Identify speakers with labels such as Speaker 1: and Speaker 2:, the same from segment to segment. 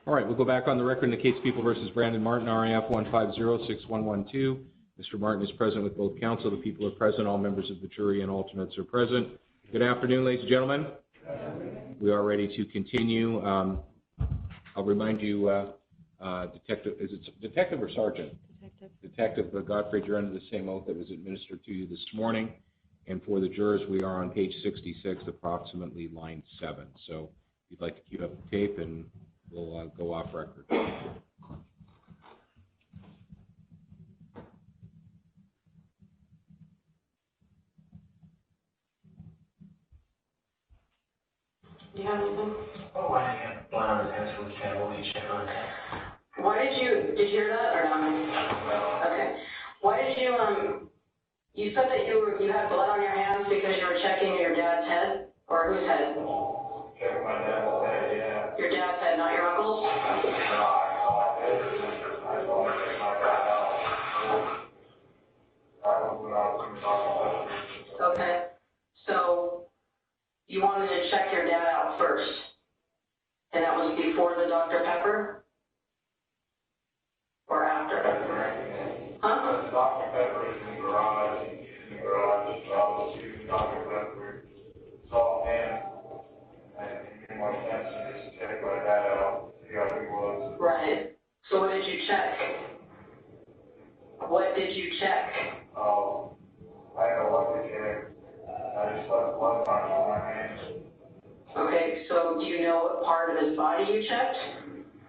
Speaker 1: All right, we'll go back on the record in the case People versus Brandon Martin, RIF 1506112. Mr. Martin is present with both counsel. The people are present. All members of the jury and alternates are present. Good afternoon, ladies and gentlemen. We are ready to continue. I'll remind you, Detective, is it Detective or Sergeant? Detective Godfrey, you're under the same oath that was administered to you this morning. And for the jurors, we are on page 66, approximately line 7. So if you'd like to queue up the tape, and we'll go off record.
Speaker 2: Do you have anything?
Speaker 3: Oh, I have blood on his hands from the candle. We check on it.
Speaker 2: Why did you hear that or not?
Speaker 3: No.
Speaker 2: Okay. Why did you said that you had blood on your hands because you were checking your dad's head? Or whose head?
Speaker 3: Checking my dad's head, yeah.
Speaker 2: Your dad's head, not your uncle's?
Speaker 3: No, I don't check my dad out. I don't know.
Speaker 2: Okay. So you wanted to check your dad out first. And that was before the Dr. Pepper? Or after? Huh?
Speaker 3: Dr. Pepper is in the garage. I'll shoot Dr. Pepper. Saw him. And he gave my attention just to check my dad out, see how he was.
Speaker 2: Right. So what did you check? What did you check?
Speaker 3: Oh, I don't know what to check. I just left blood marks on my hands.
Speaker 2: Okay, so do you know what part of his body you checked?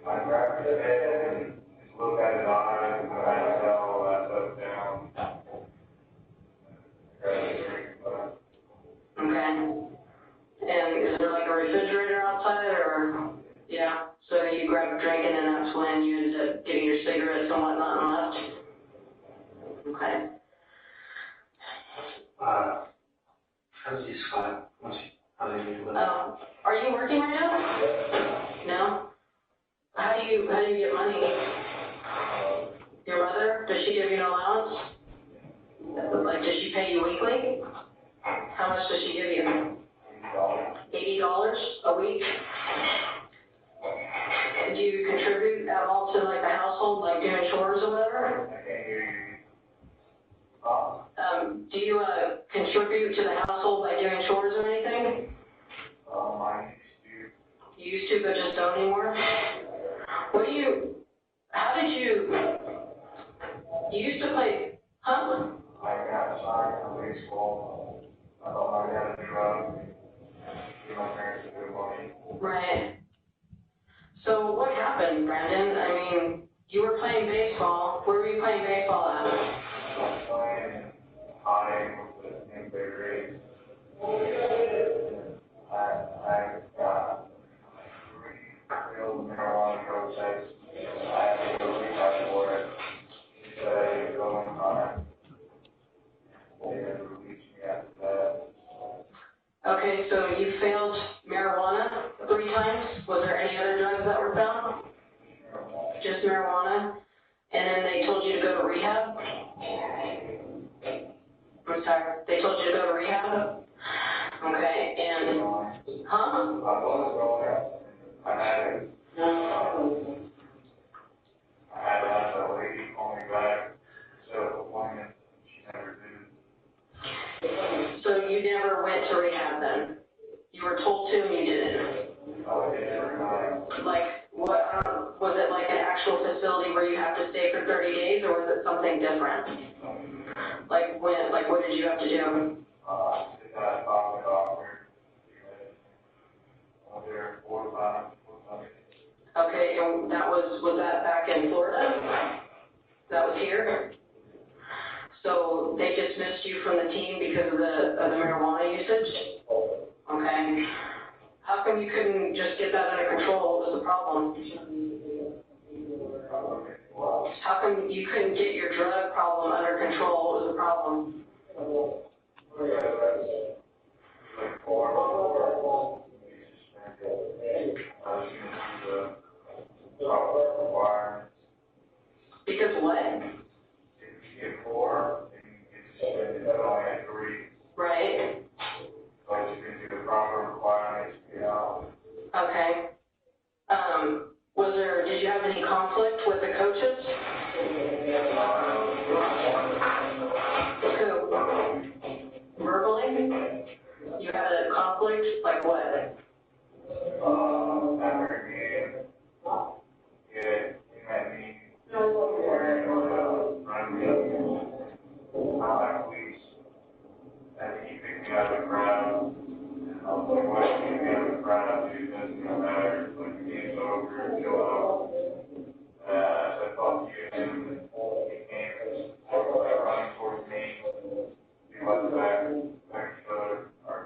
Speaker 3: I grabbed his head and just looked at his eyes and I just got all that stuff down.
Speaker 2: Okay. And is there like a refrigerator outside or, yeah, so you grabbed a drink and then that's when you ended up getting your cigarettes and whatnot and left? Okay.
Speaker 3: How's he spot? How do you do it?
Speaker 2: Are you working right now? No? How do you get money? Your mother? Does she give you an allowance? Like, does she pay you weekly? How much does she give you? $80 a week? Do you contribute at all to like the household, like doing chores or whatever?
Speaker 3: I can't hear you.
Speaker 2: Do you contribute to the household by doing chores or anything?
Speaker 3: I used to.
Speaker 2: You used to, but just don't anymore? You used to play, huh?
Speaker 3: I got signed for baseball. I thought I had a drug. Give my parents a good money.
Speaker 2: Right. So what happened, Brandon? I mean, you were playing baseball. Where were you playing baseball at?
Speaker 3: I was playing high with the Tampa Bay Rays. I got 3 real marijuana drug tests. I had to go rehab for it. She said I was going high. They never released me after that.
Speaker 2: Okay, so you failed marijuana 3 times. Was there any other drugs that were found? Just marijuana? And then they told you to go to rehab? I'm sorry, they told you to go to rehab? Okay, and, huh?
Speaker 3: I was going there. I had to have that lady call me back, set up appointment. She never did.
Speaker 2: So you never went to rehab then? You were told to and you didn't?
Speaker 3: I did every night.
Speaker 2: Like, what, was it like an actual facility where you have to stay for 30 days or was it something different? Like what did you have to do?
Speaker 3: Did that talk to the doctor. I was there 4 times.
Speaker 2: Okay, and that was that back in Florida? That was here? So they dismissed you from the team because of the marijuana usage? Okay. How come you couldn't just get that under control? What was the problem? How come you couldn't get your drug problem under control? What was the problem? Because what? Right. Okay. Did you have any conflict with the coaches? Who? Verbally? You had a conflict? Like what?
Speaker 3: After game, he met me wearing my weeks, and he picked me up at the ground. I was like, why did you pick me up at the ground, dude? Doesn't even matter. Like, the game's over, chill out. I said, fuck you, and he came, like, running towards me. He went back each other, or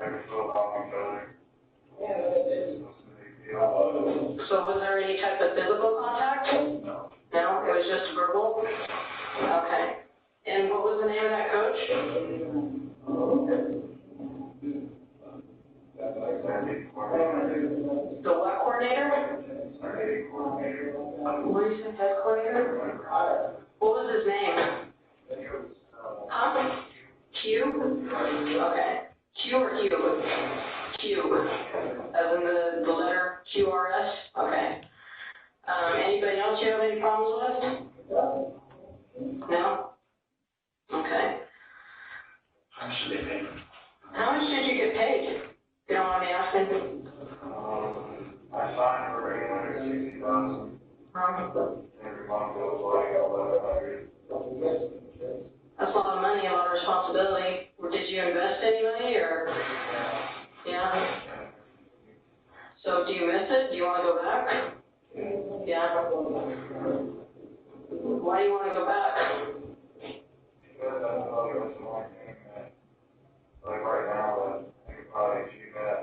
Speaker 3: every still off each other.
Speaker 2: So was there any type of physical contact?
Speaker 3: No.
Speaker 2: No, it was just verbal? Okay. And what was the name of that coach? The what coordinator? What did you say, head coordinator? What was his name? Huh? Q? Okay. Q or Q? Q. As in the letter QRS? Okay. Anybody else you have any problems with? No? Okay.
Speaker 3: How much did they pay?
Speaker 2: How much did you get paid? If you don't mind me asking.
Speaker 3: I signed for $860,000. Every month it was like $1,100.
Speaker 2: That's a lot of money, a lot of responsibility. Did you invest any money or? Yeah. So do you miss it? Do you want to go back? Yeah. Why do you want to go back?
Speaker 3: Because I know there was one thing that, like right now, I could probably achieve that.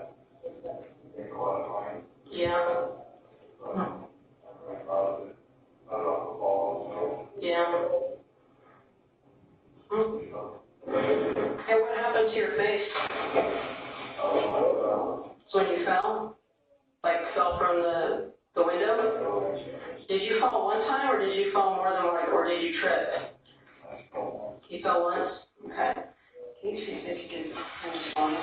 Speaker 3: Make a lot of money.
Speaker 2: Yeah.
Speaker 3: So, I'm really proud of it. I love football,
Speaker 2: Yeah.
Speaker 3: so.
Speaker 2: Hey, what happened to your face? So when you fell? Like fell from the window? Did you fall one time or did you fall more than one, or did you trip? You fell once? Okay. Can you see if you can on it?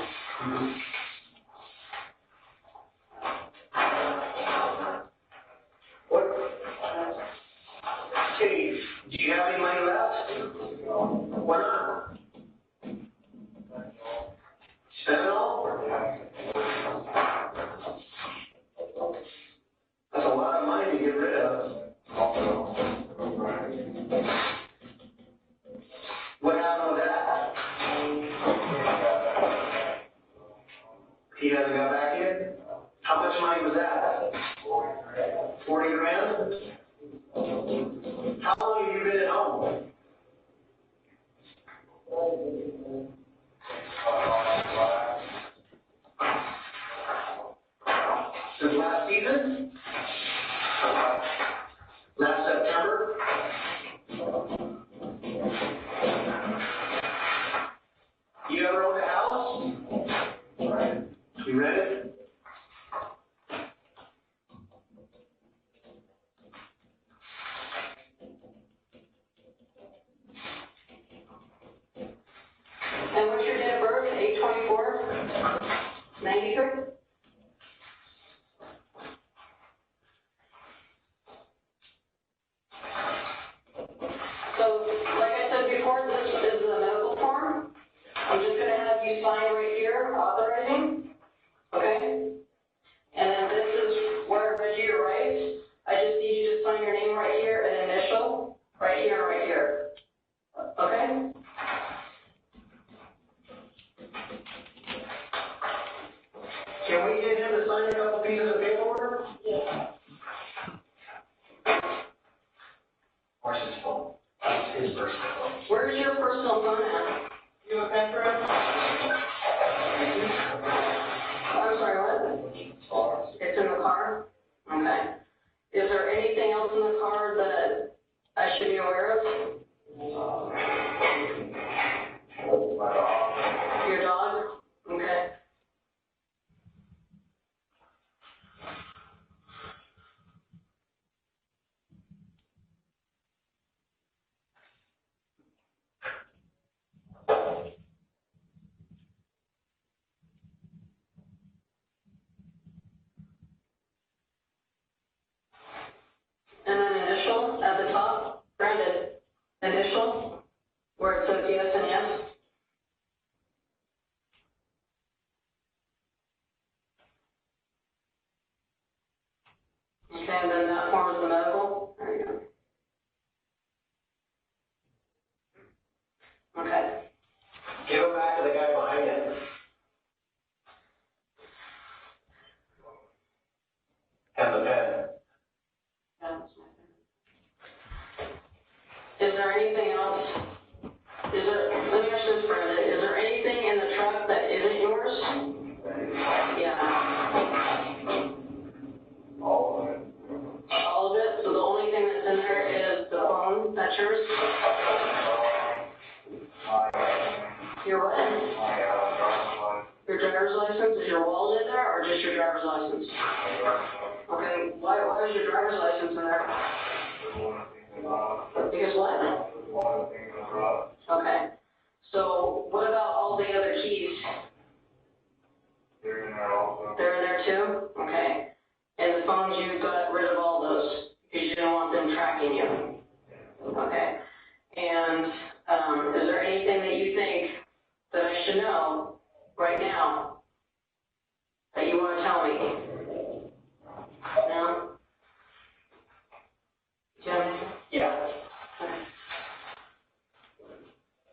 Speaker 2: What? Hey, do you have any money left? Why not? Spend it all? That's a lot of money to get rid of. What happened with that? He hasn't got back yet? How much money was that? 40 grand? How long have you been at home? Since last season? Last September? You ever owned a house? Right. You rent it? And what's your date of birth? 8/24? 93? So, like I said before, this is the medical form. I'm just going to have you sign right here, authorizing, okay? And then this is where I read you your rights. I just need you to sign your name right here and initial, right here and right here, okay? Can we get him to sign a couple pieces of paperwork? Yeah. Where's his phone? His personal phone. Where's your personal phone at? You have a pen for him? I'm sorry, what? It's in the car? Okay. Is there anything else in the car that I should be aware of? Your dog? Okay. Okay, and then that form is the medical? There you go. Okay.
Speaker 4: Give it back to the guy behind it. And the pen.
Speaker 2: Is there anything else? Let me ask this, Brandon, is there anything in the truck that isn't yours? Yeah.
Speaker 3: All of it.
Speaker 2: All of it? So the only thing that's in there is the phone, that's yours? Your what? Your driver's license? Is your wallet in there, or just your driver's license? Okay, why is your driver's license in there? Because what? Okay. So what about all the other keys?
Speaker 3: They're in there also.
Speaker 2: They're in there too? Okay. And the phones, you got rid of all those because you didn't want them tracking you? Okay. And is there anything that you think that I should know right now that you want to tell me? No? Jim?
Speaker 4: Yeah.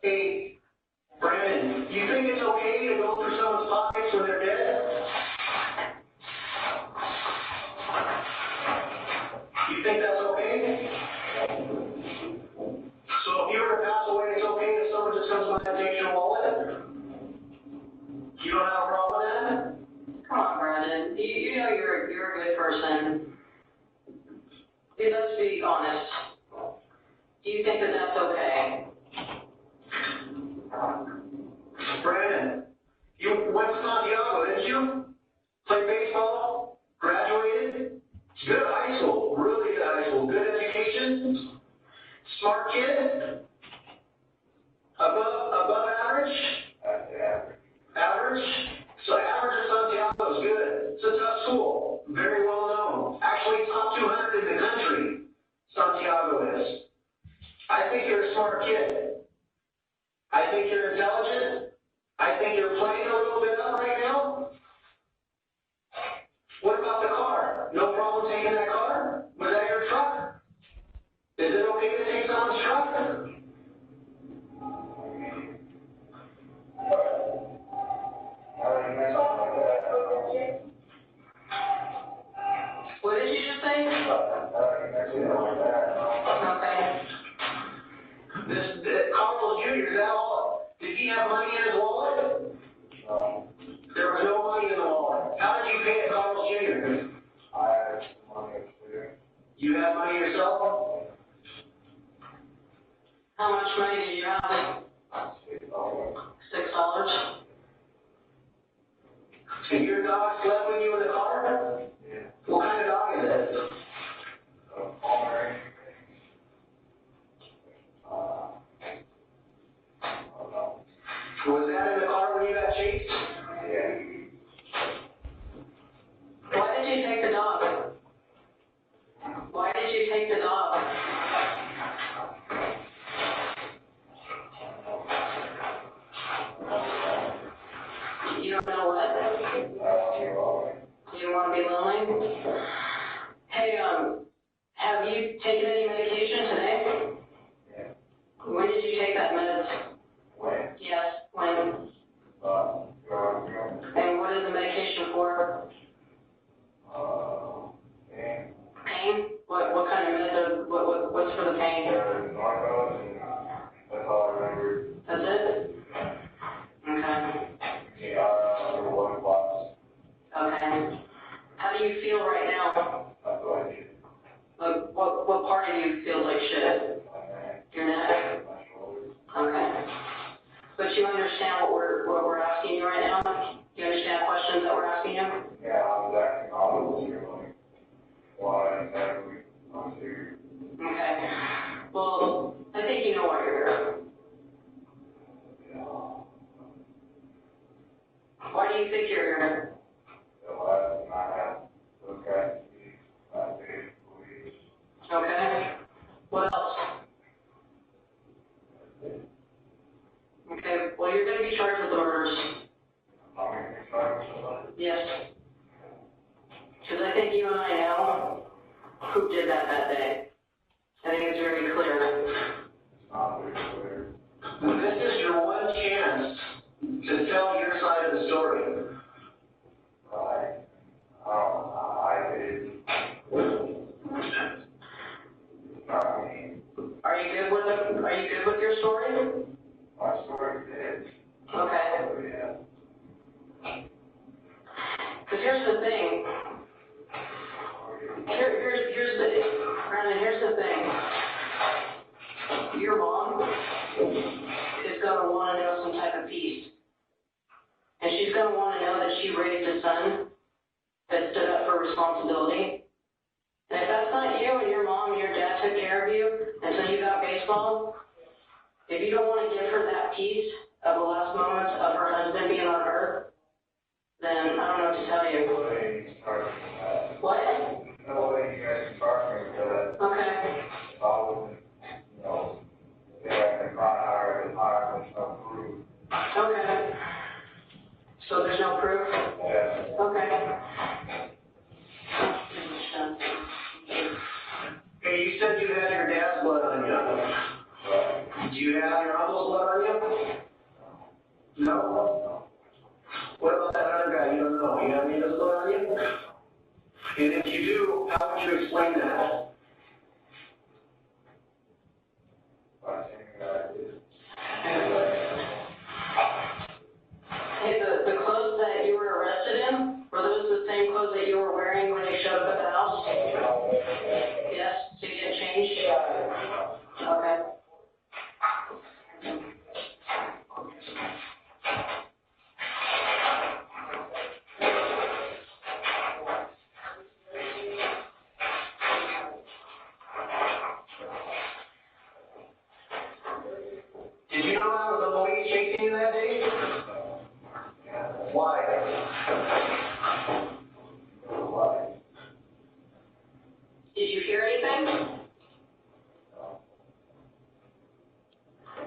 Speaker 4: Hey, Brandon, do you think it's okay to go through someone's pockets when they're dead? You think that's okay? So if you were to pass away, it's okay if someone just comes by and takes your wallet? You don't have a problem with that?
Speaker 2: Come on, Brandon. You know you're a good person. Hey, let's be honest. Do you think that that's okay?
Speaker 4: Brandon, you went to Santiago, didn't you? Played baseball? Graduated? Good at high school, really good at high school. Good education? Smart kid? Above average?
Speaker 3: That's the average.
Speaker 4: Average? So average at Santiago is good. It's a tough school. Very well known. Actually, top 200 in the country, Santiago is. I think you're a smart kid. I think you're intelligent. I think you're playing a little bit up right now. What about the car? No problem taking that car? Was that your truck? Is it okay to take someone's truck?
Speaker 2: What did you just say? Okay.
Speaker 4: Carlos Jr., is that all? Did he have money in his wallet? There was no money in the wallet. How did you pay Carlos Jr.?
Speaker 3: I have money too.
Speaker 4: You have money yourself?
Speaker 2: How much money did you have? $6.
Speaker 4: And your dog slept with you in the car?
Speaker 3: Yeah.
Speaker 4: What kind of dog is it?
Speaker 3: Palmer.
Speaker 4: Was that in the car when you got chased?
Speaker 3: Yeah.
Speaker 2: Why did you take the dog? Why did you take the dog? You don't know what? You want to be lonely? Hey, have you taken any medication today?
Speaker 3: Yeah.
Speaker 2: When did you take that meds?
Speaker 3: When?
Speaker 2: Yes, when? And what is the medication for?
Speaker 3: And
Speaker 2: Pain? What kind of meds? What's for the pain?
Speaker 3: Norcos, and that's all I remember.
Speaker 2: That's it? Okay.
Speaker 3: Yeah, one class.
Speaker 2: Okay. How do you feel right now?
Speaker 3: That's what I did.
Speaker 2: What part of you feels like shit? Your neck?
Speaker 3: My shoulders.
Speaker 2: Okay. But you understand what we're asking you right now? You understand questions that we're asking you?
Speaker 3: Yeah, I was asking all here, like, why exactly I'm here.
Speaker 2: Okay. Well, I think you know why you're here.
Speaker 3: Yeah.
Speaker 2: Why do you think you're here?
Speaker 3: The last time I had those guys to be, I paid police.
Speaker 2: Okay. What else? Okay. Well, you're going to be charged with the murders.
Speaker 3: I'm going to be trying to.
Speaker 2: Yes. Because I think you and I know who did that day. I think it's very clear.
Speaker 3: Not very clear.
Speaker 4: This is your one chance to tell your side of the story.
Speaker 3: Right. I did. I mean,
Speaker 2: Are you good with it? Are you good with your story?
Speaker 3: my story did.
Speaker 2: Okay.
Speaker 3: Oh, yeah.
Speaker 2: Because here's the thing. Here's the thing. Your mom is going to want to know some type of peace. And she's going to want to know that she raised a son that stood up for responsibility. And if that's not you and your mom and your dad took care of you until you got baseball, if you don't want to give her that peace of the last moments of her husband being on earth, then I don't know what to tell you.
Speaker 3: No way you start with that.
Speaker 2: What?
Speaker 3: No way you guys start with that.
Speaker 2: Okay. Okay. So there's no proof?
Speaker 3: Yeah.
Speaker 2: Okay.
Speaker 4: Hey, you said you had your dad's blood on you. Do you have your uncle's blood on you? No? What about that other guy you don't know? You have any of his blood on you? And if you do, how would you explain that?
Speaker 2: Hey, the clothes that you were arrested in, were those the same clothes that you were wearing when you showed up at the house? Yes? So you didn't change? Okay.
Speaker 4: Did you know I was the police chasing you that day? Why?
Speaker 2: Did you hear anything?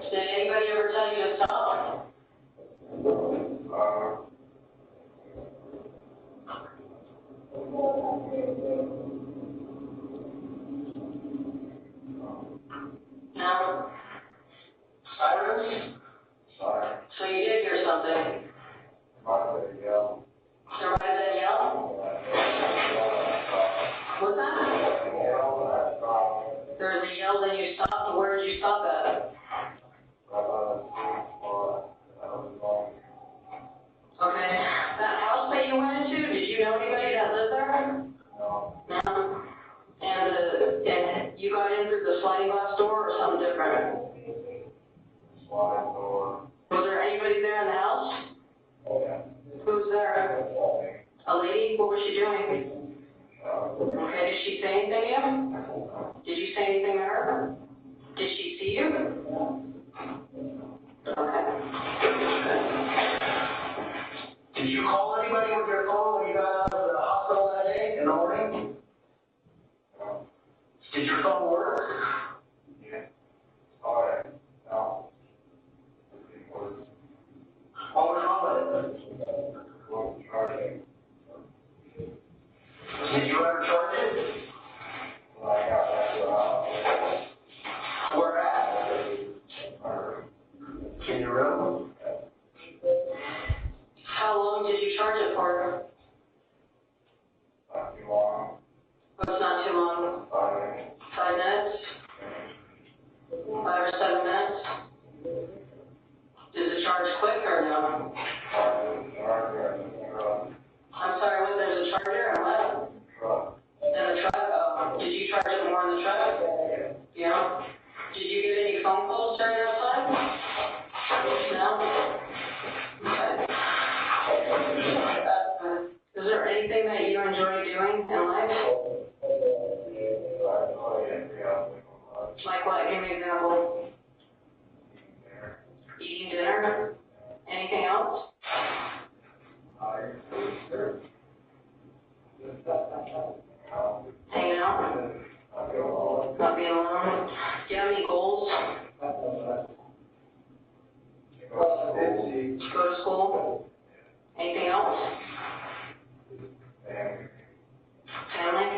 Speaker 2: Did anybody ever tell you to stop? No?
Speaker 4: Sirens?
Speaker 2: So you did hear something? Somebody said yell? What's that? There was a yell, then you stopped. Where did you stop at? Okay. That house that you went into, did you know anybody that lived there? No. And you got in through the sliding glass door or something different? Was there anybody there in the house? Who's there? A lady? What was she doing? Okay, did she say anything to you? Did you say anything to her? Did she see you? Okay.
Speaker 4: Did you call anybody with your phone when you got out of the hospital that day in the morning? Did your phone work? What was wrong with it? Did you ever charge it? Where at? In your room?
Speaker 2: How long did you charge it for? What's not too long? 5 minutes? 5 or 7 minutes? Does it charge quick or no? I'm sorry, what, there's a charger or what? In the truck? Oh, did you charge it more in the truck? Yeah. Did you get any phone calls during that time? No? Okay. Is there anything that you enjoy doing in life? Like what? Give me an example. Eating dinner? Anything else? Hanging out? Not being alone? Do you have any goals? Go to school? Anything else? Family?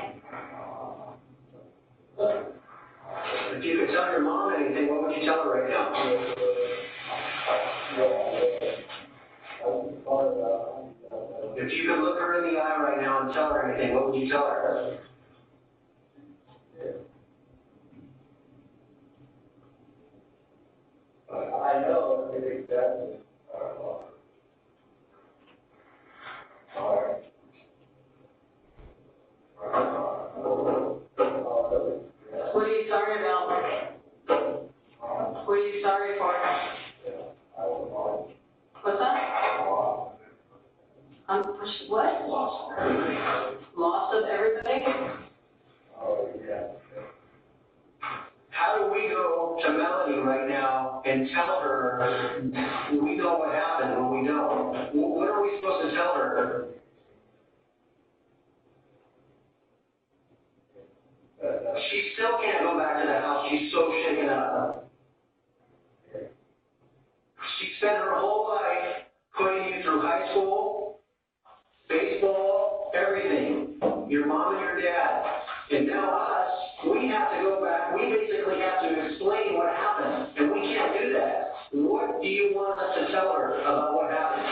Speaker 4: your mom anything, what would you tell her right now? If you could look her in the eye right now and tell her anything, what would you tell her?
Speaker 3: I know exactly.
Speaker 2: What are you sorry about? What are you sorry for? What's that? What? Loss of everything?
Speaker 4: How do we go to Melanie right now and tell her we know what happened when we know? What are we supposed to tell her? She still can't go back to the house. She's so shaken up. She spent her whole life putting you through high school, baseball, everything. Your mom and your dad. And now us, we have to go back. We basically have to explain what happened. And we can't do that. What do you want us to tell her about what happened?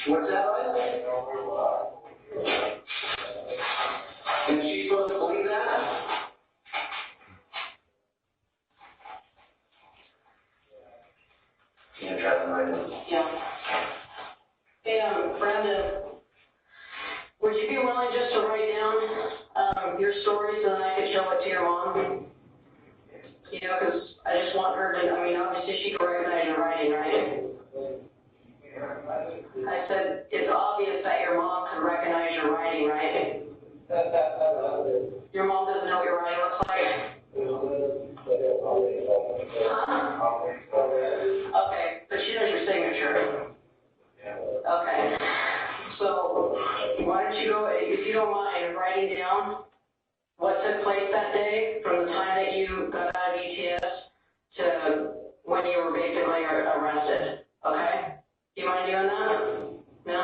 Speaker 4: What's that like? And she's supposed to believe that? Yeah, try to write it.
Speaker 2: Yeah. Hey, Brandon, would you be willing just to write down your story so that I could show it to your mom? You know, because I just want her to, I mean, obviously she can recognize your writing, right? I said, it's obvious that your mom can recognize your writing, right? Your mom doesn't know what your writing looks like? Okay, but she knows your signature. Okay. So, why don't you go, if you don't mind, writing down what took place that day from the time that you got out of ETS to when you were basically arrested, okay? Do you mind doing that? No?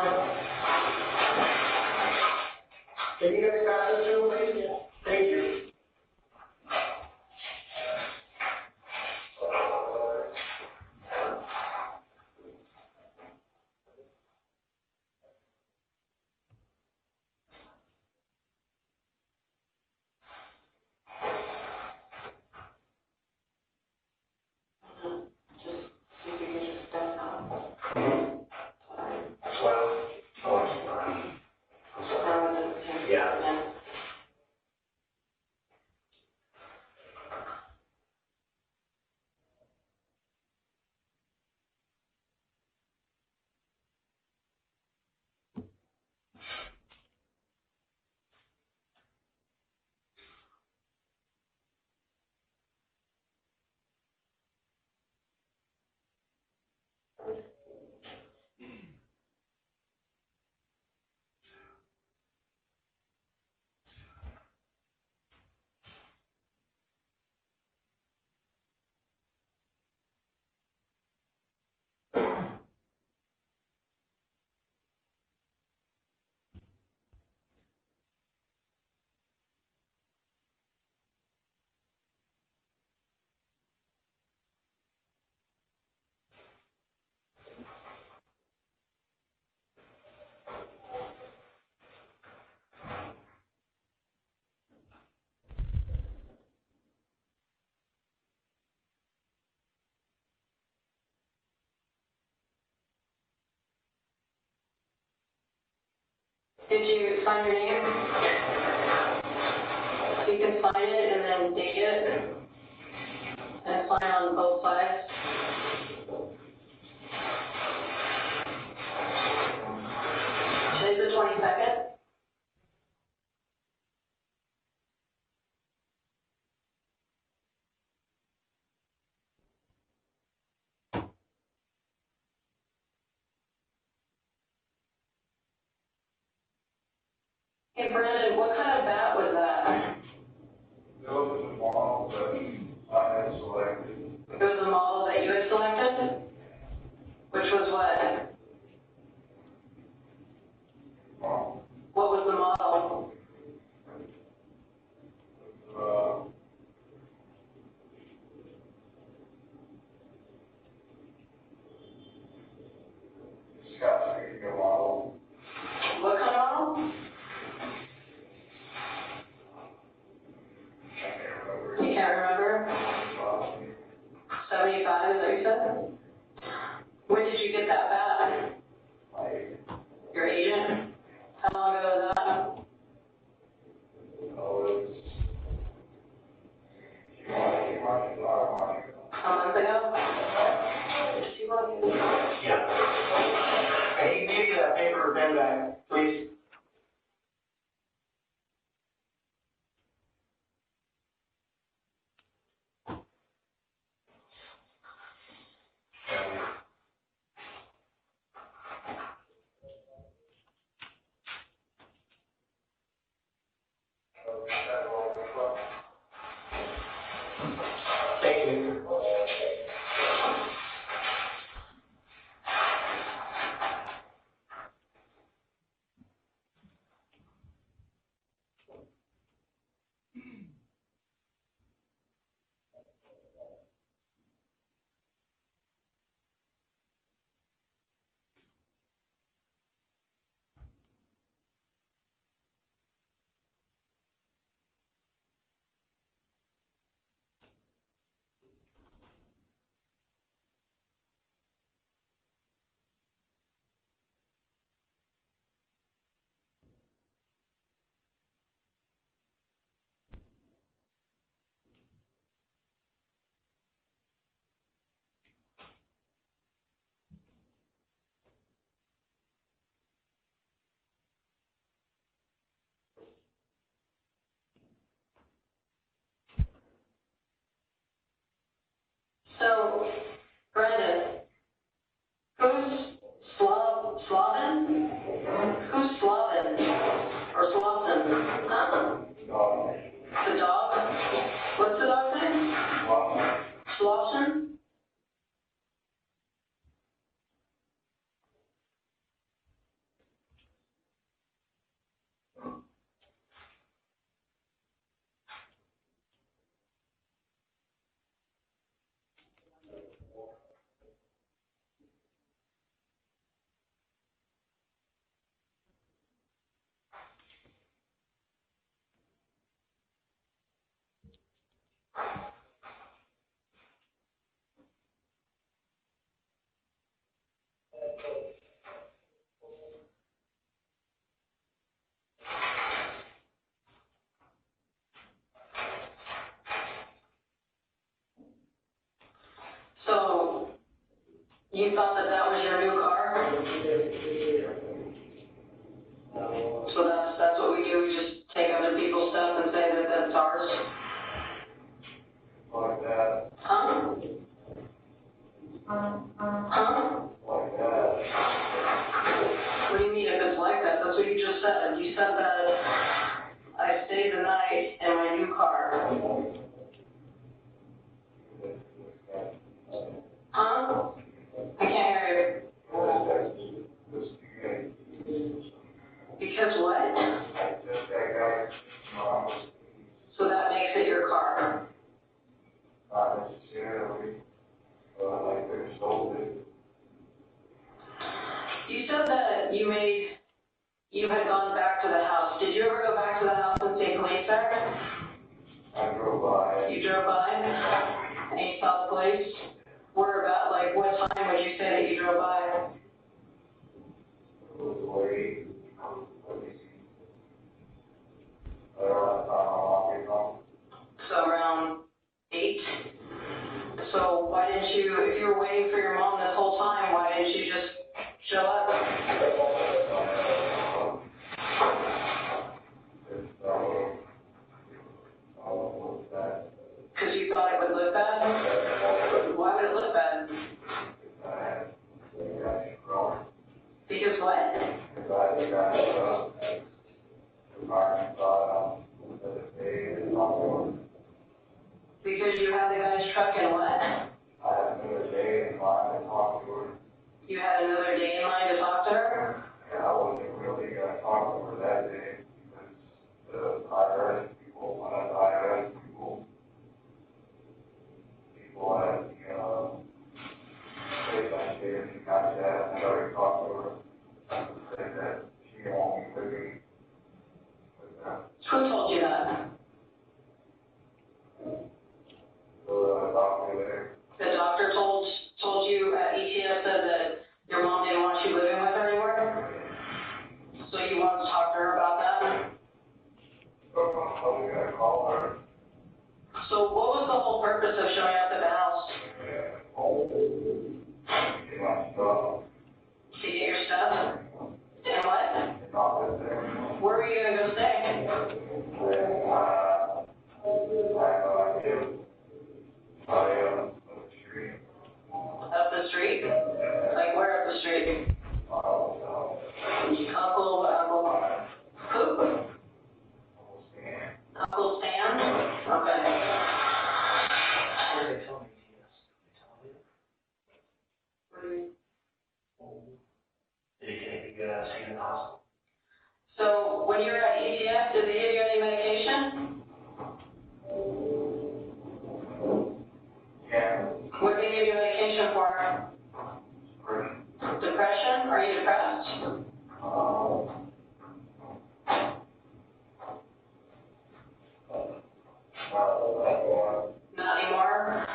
Speaker 4: Can you guys pass this to me, please? Thank you.
Speaker 2: Did you sign your name? You can sign it and then date it and sign on both sides. Today's the 22nd. Hey, Brandon, what kind of bat was that?
Speaker 3: It was a model that I had selected.
Speaker 2: It was the model that you had selected? Which was what?
Speaker 3: Well,
Speaker 2: that bad?
Speaker 3: My agent,
Speaker 2: Your agent? How long ago was that?
Speaker 3: it's, she wanted to keep running, a lot of money.
Speaker 2: A month ago? She was.
Speaker 4: Yeah. Hey, can you get that paper or pen back, please? Thank you.
Speaker 2: So, Brandon, who's Slavin? Who's Slavin? Or Slavin? The dog? What's the dog's name? Slauson? So, you thought that was your new car? So that's what we do, we just take other people's stuff and say that that's ours?
Speaker 3: Like that,
Speaker 2: Huh? Huh?
Speaker 3: like that.
Speaker 2: What do you mean if it's like that? That's what you just said. You said that I stayed the night in my new car. Huh? I can't hear you. Because what? So that makes it your car.
Speaker 3: Not necessarily, like they're sold it.
Speaker 2: You said that you had gone back to the house. Did you ever go back to the house and take police back?
Speaker 3: I drove by.
Speaker 2: You drove by and you saw the police? Where about, like, what time would you say that you drove by?
Speaker 3: It was late. Let me see. I don't know how long ago.
Speaker 2: So around 8? So why didn't you, if you were waiting for your mom this whole time, why didn't you just show up? Because you thought it would look bad? Why would it look bad? Because what? Because you had the guy's truck and what? You had another day in mind to talk to her?
Speaker 3: I wasn't really gonna talk to her that day because the IRS people, one of the IRS people had, place I stayed in contact, and I already talked to her. Said that she won't be living with them.
Speaker 2: Who told you that?
Speaker 3: So the doctor there,
Speaker 2: The doctor told you at ETS said that your mom Street?
Speaker 3: Oh,
Speaker 2: Uncle, who? Uncle Sam? Okay.
Speaker 4: Where they tell me, yes.
Speaker 2: What do you-
Speaker 4: Did he take a good in the hospital?
Speaker 2: So when you were at ETS, did they give you any medication?
Speaker 3: yeah,
Speaker 2: What did they give you medication for? Depression? Are you depressed? Not anymore?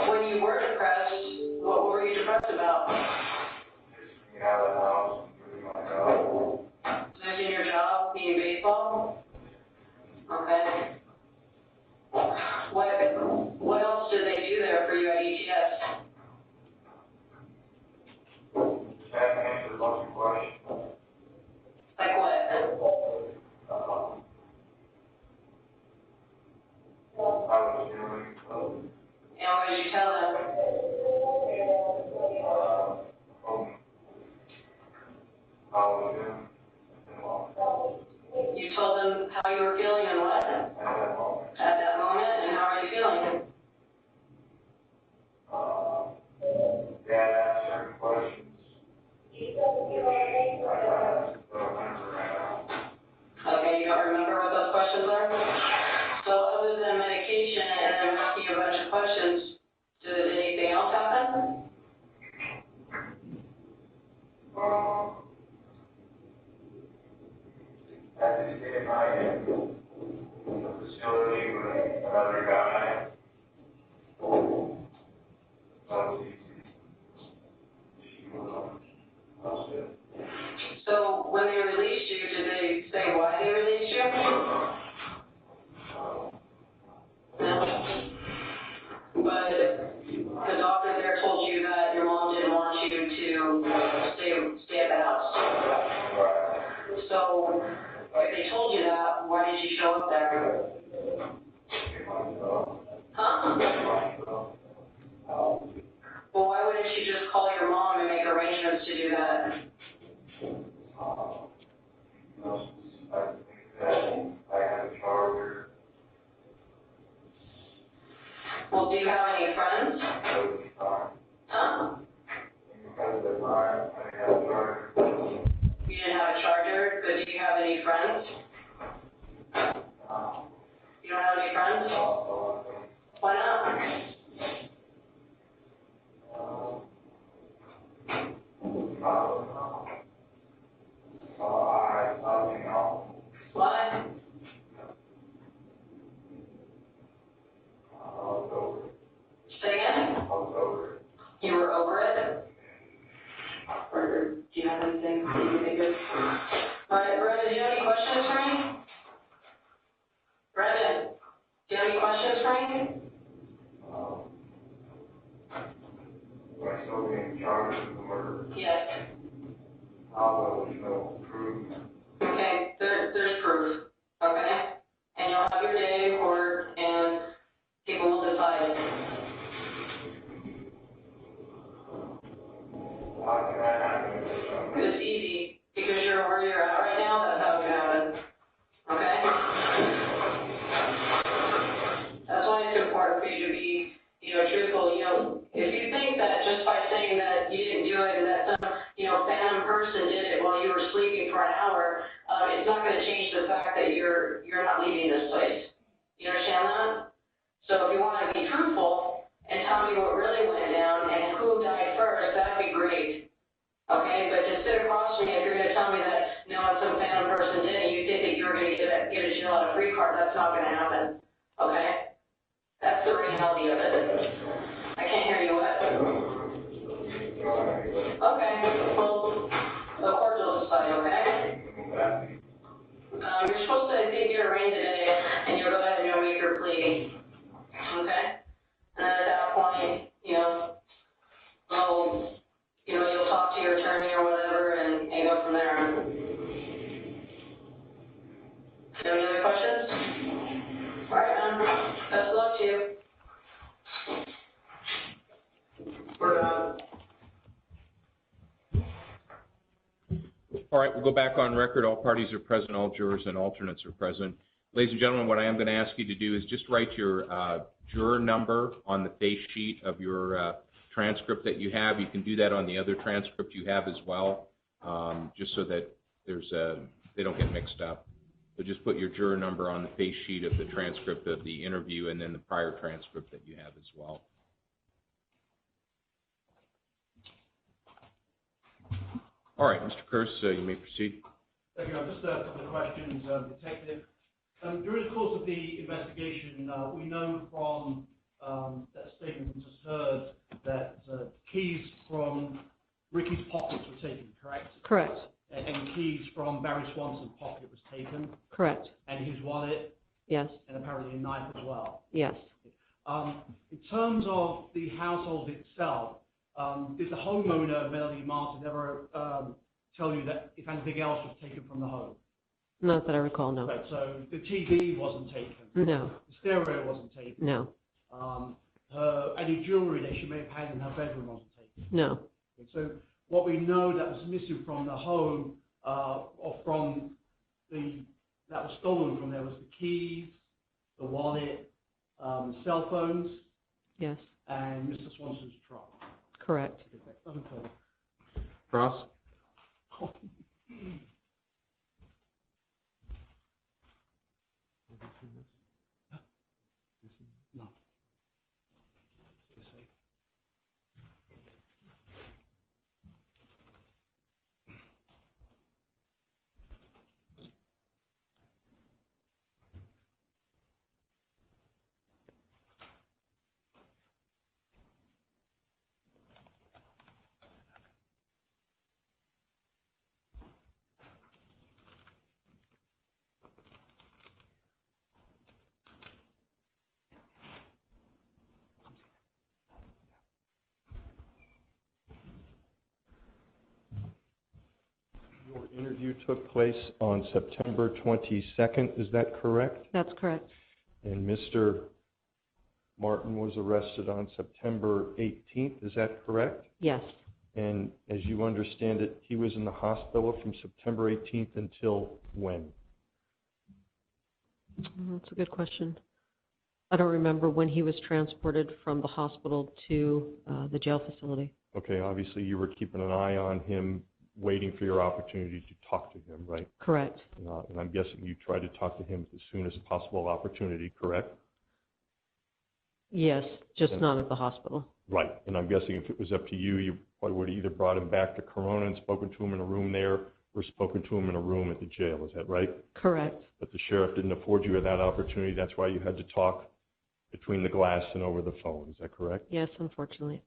Speaker 2: When you were depressed, what were you depressed about? Losing your job, being baseball? Okay. What else did they do there for you at ETS? Like what? And what did you tell them? You told them how you were feeling and what? At that moment, and how are you feeling? Okay, you don't remember what those questions are? So other than medication and then asking you a bunch of questions, did anything else happen?
Speaker 3: I just did my facility with another guy.
Speaker 2: So when they released you, did they say why they released you? No. But the doctor there told you that your mom didn't want you to stay at the house. So if they told you that, why did you show up there? Huh? Well, why wouldn't you just call your mom and make arrangements to do that? Well, do you have any friends? Huh? You didn't have a charger, but do you have any friends? You don't have any friends? Why not? Why? Say again? You were over it? Or do you have anything that you think of? Alright, Brandon, do you have any questions for me? Brandon, do you have any questions for me? Yes. Okay, there's proof, okay? And you'll have your day in court, and people will decide. It's easy, because you're where you're at right now, that's how it happened, okay? That's why it's important for you to be, truthful. If you think that just by saying that you didn't do it and that some, phantom person did it while you were sleeping for an hour, it's not going to change the fact that you're not leaving this place. You understand that? So if you want to be truthful and tell me what really went down and who died first, that'd be great. Okay, but to sit across from me, if you're going to tell me that some phantom person did it, you think that you're going to get a jail out of free card, that's not going to happen. Okay? That's the reality of it. I can't hear you. What? Okay. Well, the court will decide, okay? You're supposed to get your arraigned today, and you'll go ahead and you'll make your plea. Okay? And then at that point, you'll talk to your attorney or whatever and go from there. Any other questions? All right, man. Best of luck to you. We're done.
Speaker 1: All right, we'll go back on record. All parties are present, all jurors and alternates are present. Ladies and gentlemen, what I am going to ask you to do is just write your juror number on the face sheet of your transcript that you have. You can do that on the other transcript you have as well, just so that they don't get mixed up. So just put your juror number on the face sheet of the transcript of the interview and then the prior transcript that you have as well. All right, Mr. Kearse, you may proceed.
Speaker 5: Thank you. Just a couple of questions, Detective. During the course of the investigation, we know from that statement we just heard that keys from Ricky's pockets were taken, correct?
Speaker 6: Correct.
Speaker 5: And keys from Barry Swanson's pocket was taken?
Speaker 6: Correct.
Speaker 5: And his wallet?
Speaker 6: Yes.
Speaker 5: And apparently a knife as well?
Speaker 6: Yes.
Speaker 5: In terms of the household itself, did the homeowner, Willie Martin, ever tell you that if anything else was taken from the home?
Speaker 6: Not that I recall, no.
Speaker 5: Right, so the TV wasn't taken?
Speaker 6: No.
Speaker 5: The stereo wasn't taken?
Speaker 6: No.
Speaker 5: Any jewelry that she may have had in her bedroom wasn't taken?
Speaker 6: No.
Speaker 5: Okay, so what we know that was missing from the home, or from that was stolen from there, was the keys, the wallet, cell phones?
Speaker 6: Yes.
Speaker 5: And Mr. Swanson's truck?
Speaker 6: Correct.
Speaker 1: Ross?
Speaker 5: No.
Speaker 7: Your interview took place on September 22nd, is that correct?
Speaker 6: That's correct.
Speaker 7: And Mr. Martin was arrested on September 18th, is that correct?
Speaker 6: Yes.
Speaker 7: And as you understand it, he was in the hospital from September 18th until when?
Speaker 6: That's a good question. I don't remember when he was transported from the hospital to the jail facility.
Speaker 7: Okay, obviously you were keeping an eye on him, waiting for your opportunity to talk to him, right?
Speaker 6: Correct.
Speaker 7: And I'm guessing you tried to talk to him as soon as possible opportunity, correct?
Speaker 6: Yes, just not at the hospital.
Speaker 7: Right, and I'm guessing if it was up to you, you probably would have either brought him back to Corona and spoken to him in a room there, or spoken to him in a room at the jail, is that right?
Speaker 6: Correct.
Speaker 7: But the sheriff didn't afford you that opportunity, that's why you had to talk between the glass and over the phone, is that correct?
Speaker 6: Yes, unfortunately.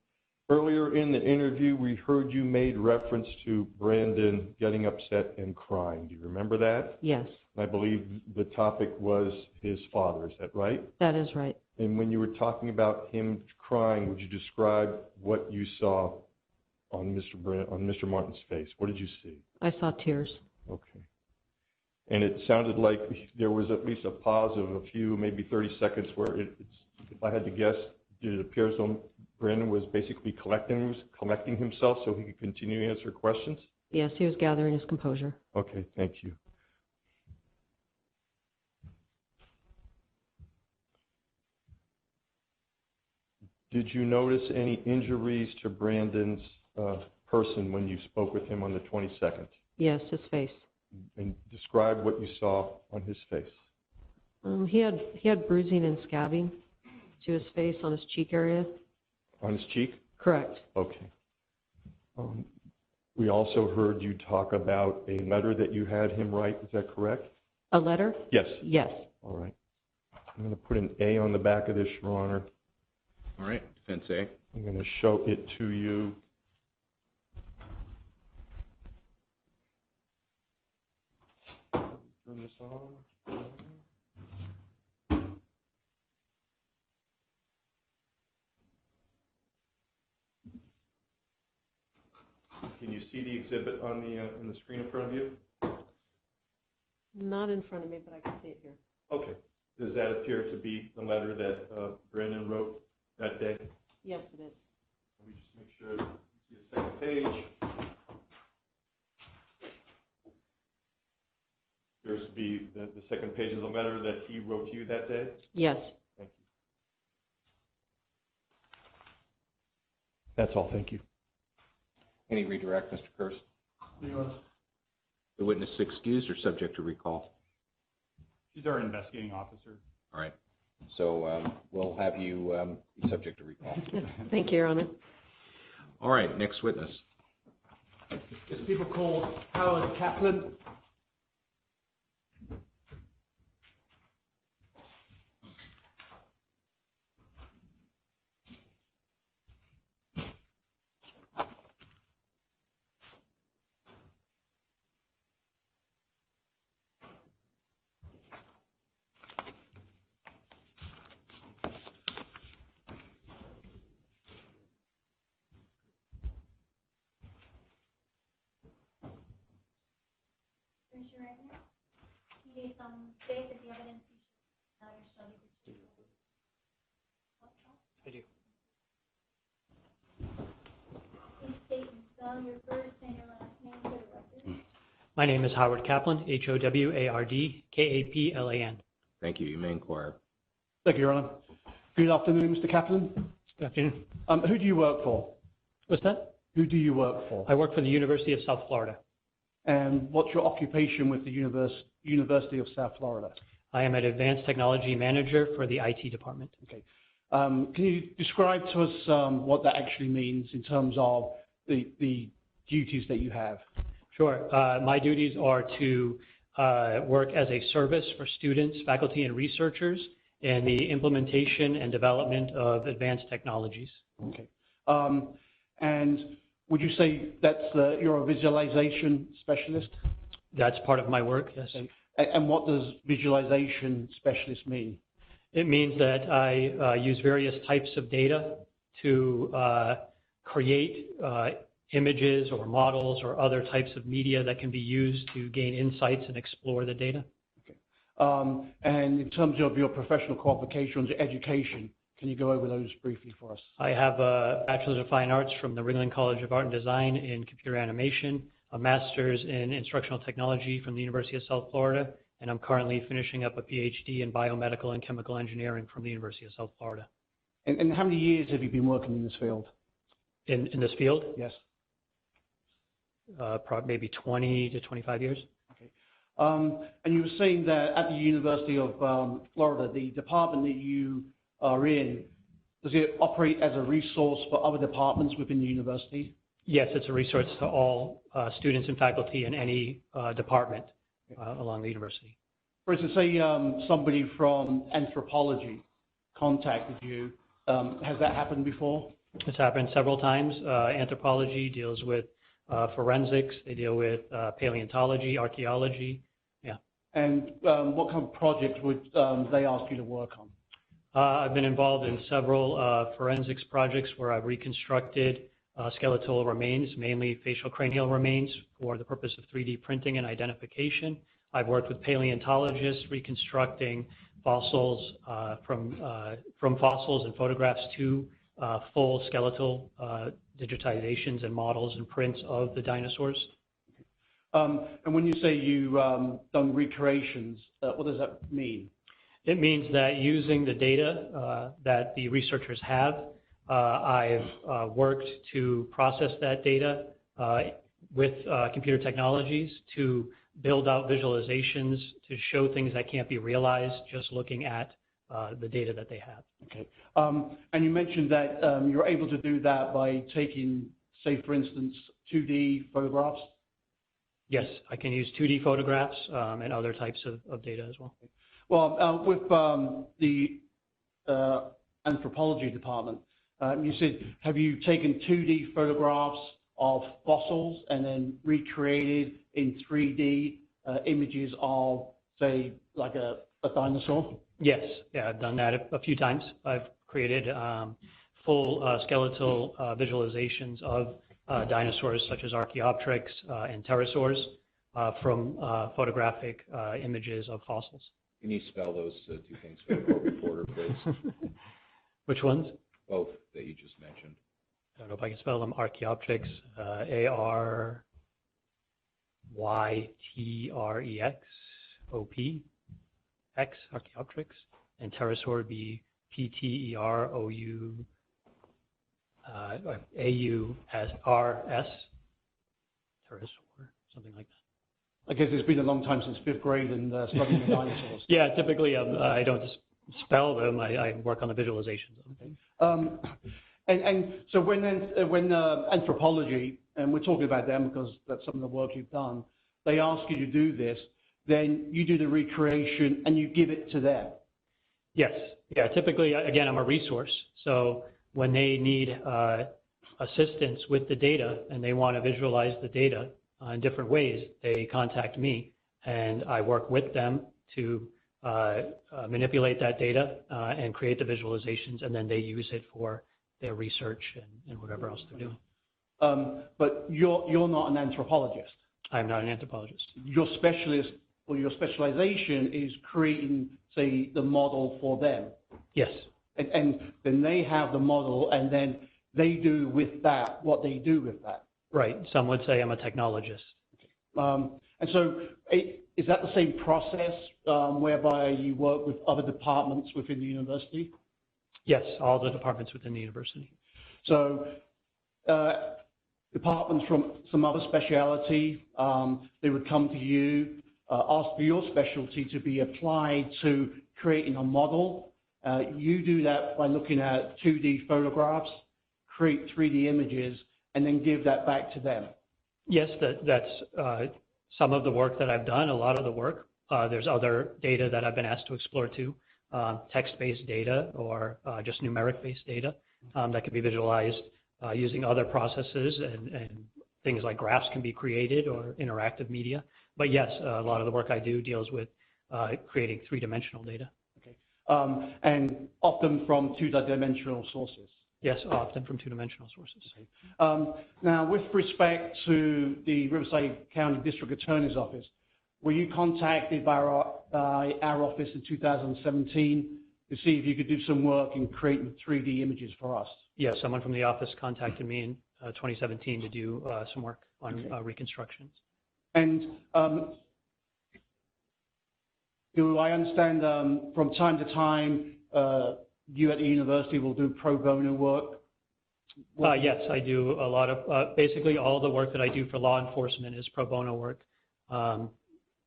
Speaker 7: Earlier in the interview, we heard you made reference to Brandon getting upset and crying. Do you remember that?
Speaker 6: Yes.
Speaker 7: I believe the topic was his father, is that right?
Speaker 6: That is right.
Speaker 7: And when you were talking about him crying, would you describe what you saw on Mr. Martin's face? What did you see?
Speaker 6: I saw tears.
Speaker 7: Okay. And it sounded like there was at least a pause of a few, maybe 30 seconds where if I had to guess, it appears Brandon was basically collecting himself so he could continue to answer questions?
Speaker 6: Yes, he was gathering his composure.
Speaker 7: Okay, thank you. Did you notice any injuries to Brandon's person when you spoke with him on the 22nd?
Speaker 6: Yes, his face.
Speaker 7: And describe what you saw on his face.
Speaker 6: He had bruising and scabbing to his face on his cheek area.
Speaker 7: On his cheek?
Speaker 6: Correct.
Speaker 7: Okay. We also heard you talk about a letter that you had him write. Is that correct?
Speaker 6: A letter?
Speaker 7: Yes.
Speaker 6: Yes.
Speaker 7: All right. I'm going to put an A on the back of this, Your Honor.
Speaker 1: All right, defense A.
Speaker 7: I'm going to show it to you. Turn this on. Can you see the exhibit on the screen in front of you?
Speaker 6: Not in front of me, but I can see it here.
Speaker 7: Okay. Does that appear to be the letter that Brandon wrote that day?
Speaker 6: Yes, it is.
Speaker 7: Let me just make sure you see the second page. just be the second page of the letter that he wrote to you that day?
Speaker 6: Yes.
Speaker 7: Thank you. That's all, thank you.
Speaker 1: Any redirect, Mr. Kurz?
Speaker 5: Your Honor.
Speaker 1: The witness is excused or subject to recall?
Speaker 8: She's our investigating officer.
Speaker 1: All right. So we'll have you be subject to recall.
Speaker 6: Thank you, Your Honor.
Speaker 1: All right, next witness.
Speaker 5: There's people called Howard Kaplan.
Speaker 9: Raise your right hand. You gave some faith that the evidence you should now your study the
Speaker 10: I do.
Speaker 9: Please state and spell your first and your last name for the record.
Speaker 10: My name is Howard Kaplan, Howard Kaplan.
Speaker 1: Thank you. You may inquire.
Speaker 5: Thank you, Your Honor. Good afternoon, Mr. Kaplan.
Speaker 10: Good afternoon.
Speaker 5: Who do you work for?
Speaker 10: What's that?
Speaker 5: Who do you work for?
Speaker 10: I work for the University of South Florida.
Speaker 5: And what's your occupation with the University of South Florida?
Speaker 10: I am an advanced technology manager for the IT department.
Speaker 5: Okay. Can you describe to us what that actually means in terms of the duties that you have?
Speaker 10: Sure. My duties are to work as a service for students, faculty, and researchers in the implementation and development of advanced technologies.
Speaker 5: Okay. And would you say that's you're a visualization specialist?
Speaker 10: That's part of my work, yes.
Speaker 5: Okay. And what does visualization specialist mean?
Speaker 10: It means that I use various types of data to create images or models or other types of media that can be used to gain insights and explore the data.
Speaker 5: Okay. And in terms of your professional qualifications, your education, can you go over those briefly for us?
Speaker 10: I have a Bachelor's of Fine Arts from the Ringling College of Art and Design in computer animation, a Master's in Instructional Technology from the University of South Florida, and I'm currently finishing up a PhD in Biomedical and Chemical Engineering from the University of South Florida.
Speaker 5: And how many years have you been working in this field?
Speaker 10: In this field?
Speaker 5: Yes.
Speaker 10: Maybe 20 to 25 years.
Speaker 5: Okay. And you were saying that at the University of Florida, the department that you are in, does it operate as a resource for other departments within the university?
Speaker 10: Yes, it's a resource to all students and faculty in any department along the university.
Speaker 5: For instance, say somebody from anthropology contacted you. Has that happened before?
Speaker 10: It's happened several times. Anthropology deals with forensics. They deal with paleontology, archaeology. Yeah. And
Speaker 5: what kind of projects would they ask you to work on?
Speaker 10: I've been involved in several forensics projects where I've reconstructed skeletal remains, mainly facial cranial remains, for the purpose of 3D printing and identification. I've worked with paleontologists reconstructing fossils from fossils and photographs to full skeletal digitizations and models and prints of the dinosaurs.
Speaker 5: And when you say you've done recreations, what does that mean?
Speaker 10: It means that using the data that the researchers have, I've worked to process that data with computer technologies to build out visualizations to show things that can't be realized just looking at the data that they have.
Speaker 5: Okay. And you mentioned that you're able to do that by taking, say, for instance, 2D photographs?
Speaker 10: Yes, I can use 2D photographs and other types of data as well.
Speaker 5: Well, with the anthropology department, you said, have you taken 2D photographs of fossils and then recreated in 3D images of, say, like a dinosaur?
Speaker 10: Yes, yeah, I've done that a few times. I've created full skeletal visualizations of dinosaurs such as Archaeopteryx and pterosaurs from photographic images of fossils.
Speaker 1: Can you spell those two things for the court reporter, please?
Speaker 10: Which ones?
Speaker 1: Both that you just mentioned.
Speaker 10: I don't know if I can spell them. Archaeopteryx, Arytrex. P-T-E-R-O-P, X, Archaeopteryx, and pterosaur would be P-T-E-R-O-U-A-U-R-S, pterosaur, something like that.
Speaker 5: I guess it's been a long time since fifth grade and studying the dinosaurs.
Speaker 10: Yeah, typically I don't spell them, I work on the visualizations of them.
Speaker 5: And so when anthropology, and we're talking about them because that's some of the work you've done, they ask you to do this, then you do the recreation and you give it to them.
Speaker 10: Yes, yeah, typically, again, I'm a resource, so when they need assistance with the data and they want to visualize the data in different ways, they contact me and I work with them to manipulate that data and create the visualizations, and then they use it for their research and whatever else they're doing.
Speaker 5: But you're not an anthropologist.
Speaker 10: I'm not an anthropologist.
Speaker 5: Your specialist or your specialization is creating, say, the model for them.
Speaker 10: Yes.
Speaker 5: And then they have the model, and then they do with that what they do with that.
Speaker 10: Right. Some would say I'm a technologist.
Speaker 5: And so is that the same process whereby you work with other departments within the university?
Speaker 10: Yes, all the departments within the university.
Speaker 5: So departments from some other speciality, they would come to you, ask for your specialty to be applied to creating a model. You do that by looking at 2D photographs, create 3D images, and then give that back to them.
Speaker 10: Yes, that's some of the work that I've done, a lot of the work. There's other data that I've been asked to explore too, text-based data or just numeric-based data that can be visualized using other processes, and things like graphs can be created or interactive media. But yes, a lot of the work I do deals with creating three-dimensional data.
Speaker 5: Okay. And often from two-dimensional sources.
Speaker 10: Yes, often from two-dimensional sources.
Speaker 5: Okay. Now, with respect to the Riverside County District Attorney's Office, were you contacted by our office in 2017 to see if you could do some work in creating 3D images for us?
Speaker 10: Yes, someone from the office contacted me in 2017 to do some work on reconstructions.
Speaker 5: And do I understand from time to time you at the university will do pro bono work?
Speaker 10: Yes, I do a lot of, basically all the work that I do for law enforcement is pro bono work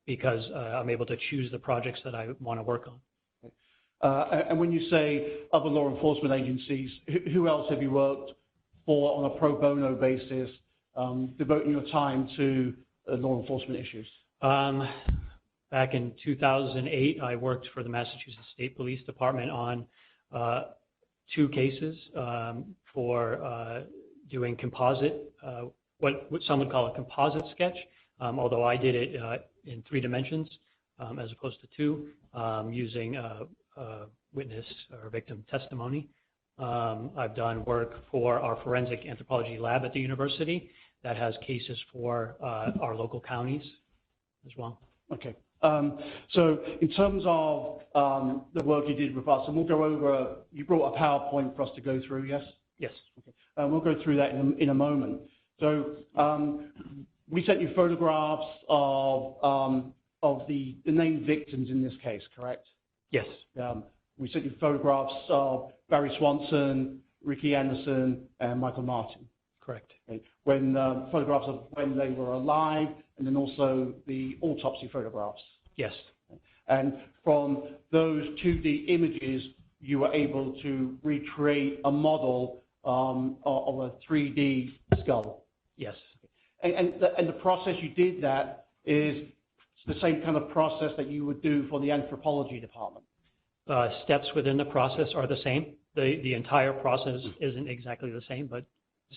Speaker 10: because I'm able to choose the projects that I want to work on.
Speaker 5: And when you say other law enforcement agencies, who else have you worked for on a pro bono basis, devoting your time to law enforcement issues?
Speaker 10: Back in 2008, I worked for the Massachusetts State Police Department on 2 cases for doing composite, what some would call a composite sketch, although I did it in 3 dimensions as opposed to 2, using witness or victim testimony. I've done work for our forensic anthropology lab at the university that has cases for our local counties as well.
Speaker 5: Okay. So in terms of the work you did with us, and we'll go over, you brought a PowerPoint for us to go through, yes?
Speaker 10: Yes.
Speaker 5: Okay. We'll go through that in a moment. So we sent you photographs of the named victims in this case, correct?
Speaker 10: Yes.
Speaker 5: We sent you photographs of Barry Swanson, Ricky Anderson, and Michael Martin.
Speaker 10: Correct.
Speaker 5: Okay. When photographs of when they were alive, and then also the autopsy photographs.
Speaker 10: Yes.
Speaker 5: And from those 2D images, you were able to recreate a model of a 3D skull.
Speaker 10: Yes.
Speaker 5: And the process you did that is the same kind of process that you would do for the anthropology department.
Speaker 10: Steps within the process are the same. The entire process isn't exactly the same, but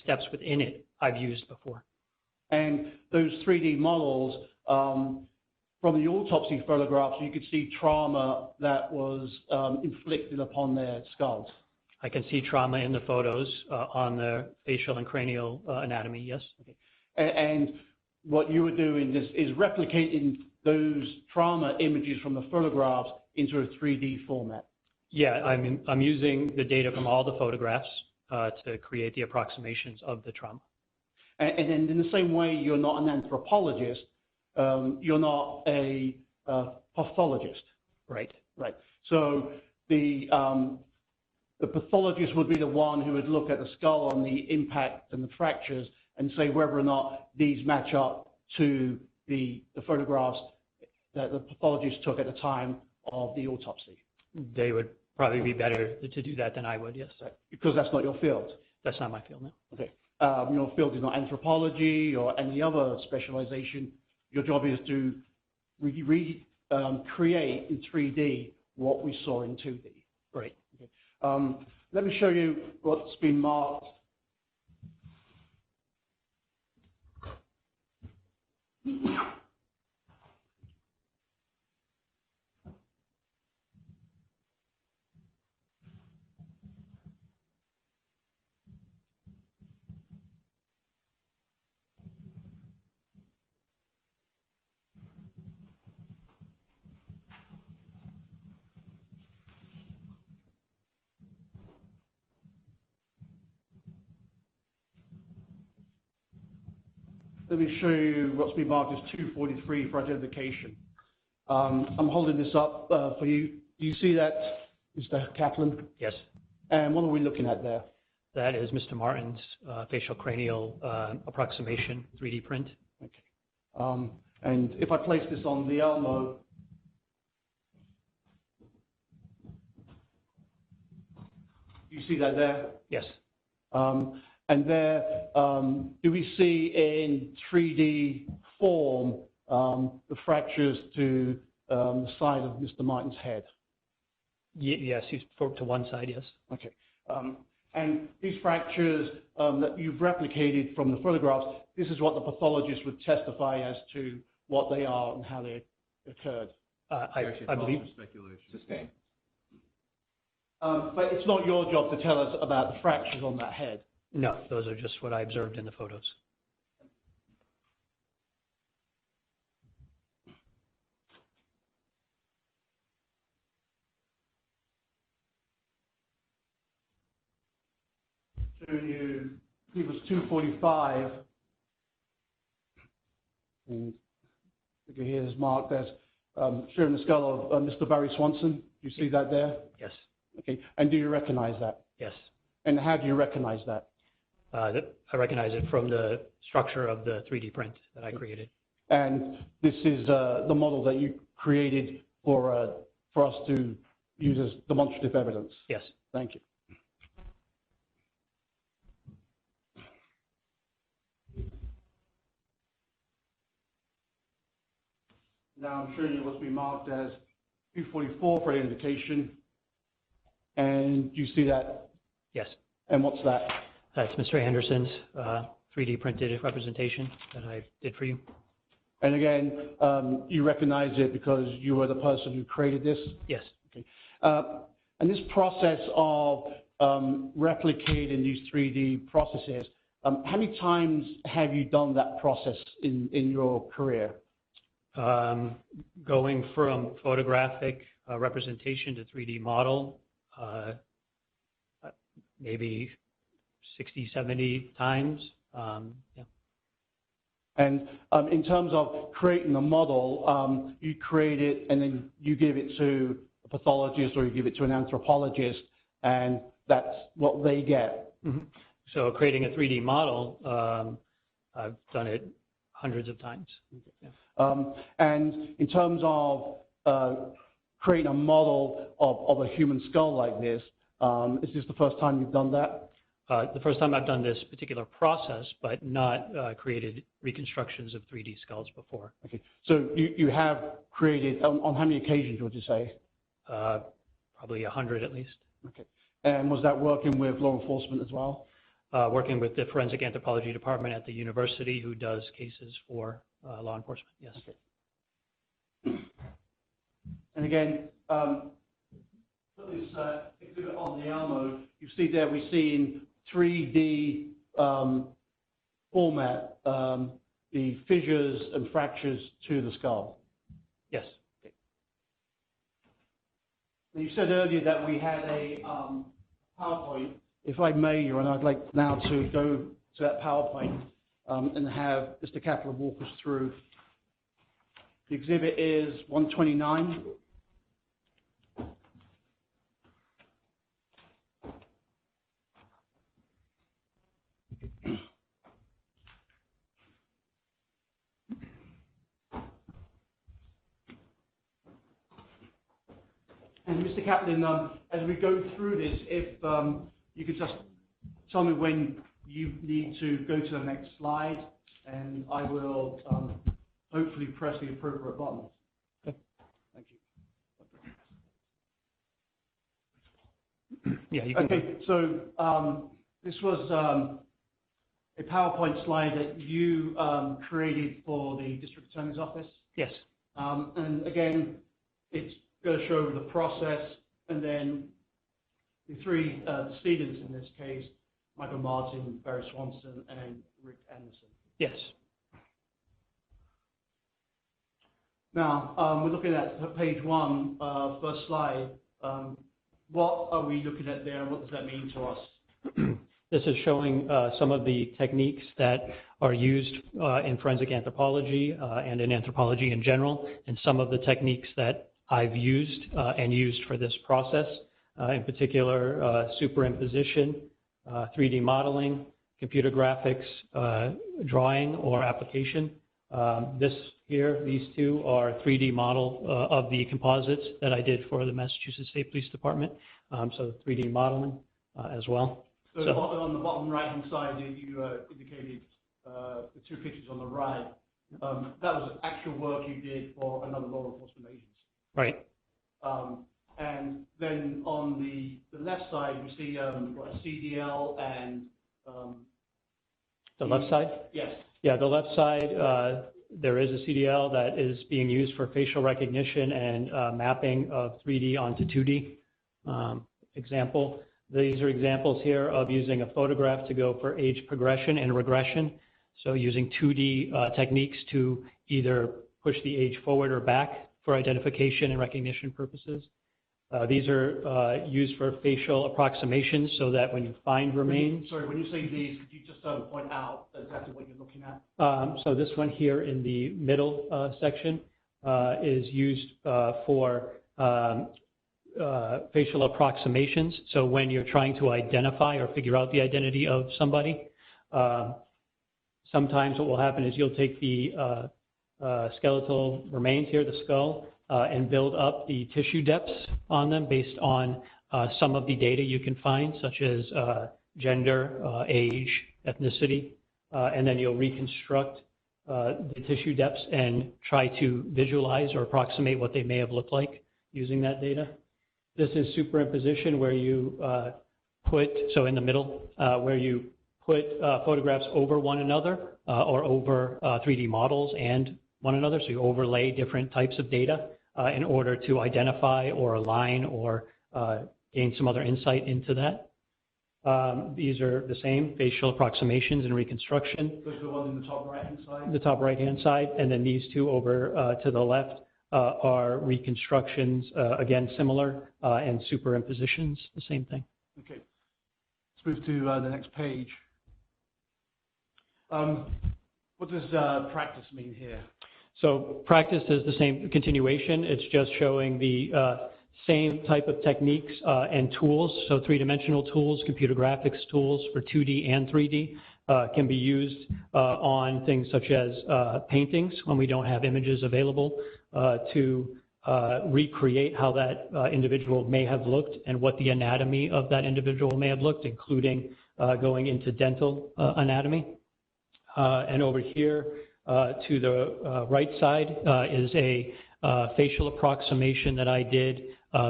Speaker 10: steps within it I've used before.
Speaker 5: And those 3D models, from the autopsy photographs, you could see trauma that was inflicted upon their skulls.
Speaker 10: I can see trauma in the photos on the facial and cranial anatomy, yes.
Speaker 5: Okay. And what you were doing is replicating those trauma images from the photographs into a 3D format.
Speaker 10: Yeah, I'm using the data from all the photographs to create the approximations of the trauma.
Speaker 5: And then in the same way, you're not an anthropologist, you're not a pathologist.
Speaker 10: Right.
Speaker 5: Right. So the pathologist would be the one who would look at the skull on the impact and the fractures and say whether or not these match up to the photographs that the pathologist took at the time of the autopsy.
Speaker 10: They would probably be better to do that than I would, yes.
Speaker 5: Because that's not your field.
Speaker 10: That's not my field, no.
Speaker 5: Okay. Your field is not anthropology or any other specialization. Your job is to create in 3D what we saw in 2D.
Speaker 10: Right.
Speaker 5: Okay. Let me show you what's been marked. Let me show you what's been marked as 243 for identification. I'm holding this up for you. Do you see that, Mr. Kaplan?
Speaker 10: Yes.
Speaker 5: And what are we looking at there?
Speaker 10: That is Mr. Martin's facial cranial approximation 3D print.
Speaker 5: Okay. And if I place this on the Elmo, you see that there?
Speaker 10: Yes.
Speaker 5: And there, do we see in 3D form the fractures to the side of Mr. Martin's head?
Speaker 10: Yes, he's to one side, yes.
Speaker 5: Okay. And these fractures that you've replicated from the photographs, this is what the pathologist would testify as to what they are and how they occurred.
Speaker 10: I believe.
Speaker 1: Sustained.
Speaker 5: But it's not your job to tell us about the fractures on that head.
Speaker 10: No, those are just what I observed in the photos.
Speaker 5: Showing you, I think it was 245. And look at here is marked as showing the skull of Mr. Barry Swanson. Do you see that there?
Speaker 10: Yes.
Speaker 5: Okay. And do you recognize that?
Speaker 10: Yes.
Speaker 5: And how do you recognize that?
Speaker 10: I recognize it from the structure of the 3D print that I created.
Speaker 5: And this is the model that you created for us to use as demonstrative evidence?
Speaker 10: Yes.
Speaker 5: Thank you. Now I'm showing you what's been marked as 244 for identification. And you see that?
Speaker 10: Yes.
Speaker 5: And what's that?
Speaker 10: That's Mr. Anderson's 3D printed representation that I did for you.
Speaker 5: And again, you recognize it because you were the person who created this?
Speaker 10: Yes.
Speaker 5: Okay. And this process of replicating these 3D processes, how many times have you done that process in your career?
Speaker 10: Going from photographic representation to 3D model, maybe 60, 70 times. Yeah.
Speaker 5: And in terms of creating a model, you create it and then you give it to a pathologist or you give it to an anthropologist, and that's what they get.
Speaker 10: Mm-hmm. So creating a 3D model, I've done it hundreds of times. Yeah.
Speaker 5: And in terms of creating a model of a human skull like this, is this the first time you've done that?
Speaker 10: The first time I've done this particular process, but not created reconstructions of 3D skulls before.
Speaker 5: Okay. So you have created, on how many occasions would you say?
Speaker 10: Probably 100 at least.
Speaker 5: Okay. And was that working with law enforcement as well?
Speaker 10: Working with the Forensic Anthropology Department at the university who does cases for law enforcement, yes.
Speaker 5: Okay. And again, put this exhibit on the Elmo. You see there, we see in 3D format the fissures and fractures to the skull.
Speaker 10: Yes.
Speaker 5: Okay. You said earlier that we had a PowerPoint. If I may, Your Honor, I'd like now to go to that PowerPoint and have Mr. Kaplan walk us through. The exhibit is 129. And Mr. Kaplan, as we go through this, if you could just tell me when you need to go to the next slide, and I will hopefully press the appropriate buttons.
Speaker 10: Okay.
Speaker 5: Thank you.
Speaker 10: Yeah, you can.
Speaker 5: Okay, so this was a PowerPoint slide that you created for the District Attorney's Office.
Speaker 10: Yes.
Speaker 5: And again, it's going to show the process, and then the three decedents in this case, Michael Martin, Barry Swanson, and Rick Anderson.
Speaker 10: Yes.
Speaker 5: Now, we're looking at page 1, first slide. What are we looking at there, and what does that mean to us?
Speaker 10: This is showing some of the techniques that are used in forensic anthropology and in anthropology in general, and some of the techniques that I've used and used for this process, in particular superimposition, 3D modeling, computer graphics, drawing or application. This here, these two are 3D model of the composites that I did for the Massachusetts State Police Department, so 3D modeling as well.
Speaker 5: So on the bottom right-hand side, you indicated the two pictures on the right. That was actual work you did for another law enforcement agency.
Speaker 10: Right.
Speaker 5: And then on the left side, we see a CDL and...
Speaker 10: the left side?
Speaker 5: Yes.
Speaker 10: Yeah, the left side, there is a CDL that is being used for facial recognition and mapping of 3D onto 2D. Example, these are examples here of using a photograph to go for age progression and regression. So using 2D techniques to either push the age forward or back for identification and recognition purposes. These are used for facial approximations so that when you find remains...
Speaker 5: Sorry, when you say these, could you just point out exactly what you're looking at?
Speaker 10: So this one here in the middle section is used for facial approximations. So when you're trying to identify or figure out the identity of somebody, sometimes what will happen is you'll take the skeletal remains here, the skull, and build up the tissue depths on them based on some of the data you can find, such as gender, age, ethnicity, and then you'll reconstruct the tissue depths and try to visualize or approximate what they may have looked like using that data. This is superimposition, where you so in the middle, where you put photographs over one another or over 3D models and one another. So you overlay different types of data in order to identify or align or gain some other insight into that. These are the same, facial approximations and reconstruction.
Speaker 5: Those are the ones in the top right-hand side? The
Speaker 10: top right-hand side, and then these two over to the left are reconstructions, again, similar, and superimpositions, the same thing.
Speaker 5: Okay. Let's move to the next page. What does practice mean here?
Speaker 10: So practice is the same continuation. It's just showing the same type of techniques and tools. So three-dimensional tools, computer graphics tools for 2D and 3D can be used on things such as paintings when we don't have images available to recreate how that individual may have looked and what the anatomy of that individual may have looked, including going into dental anatomy. And over here to the right side is a facial approximation that I did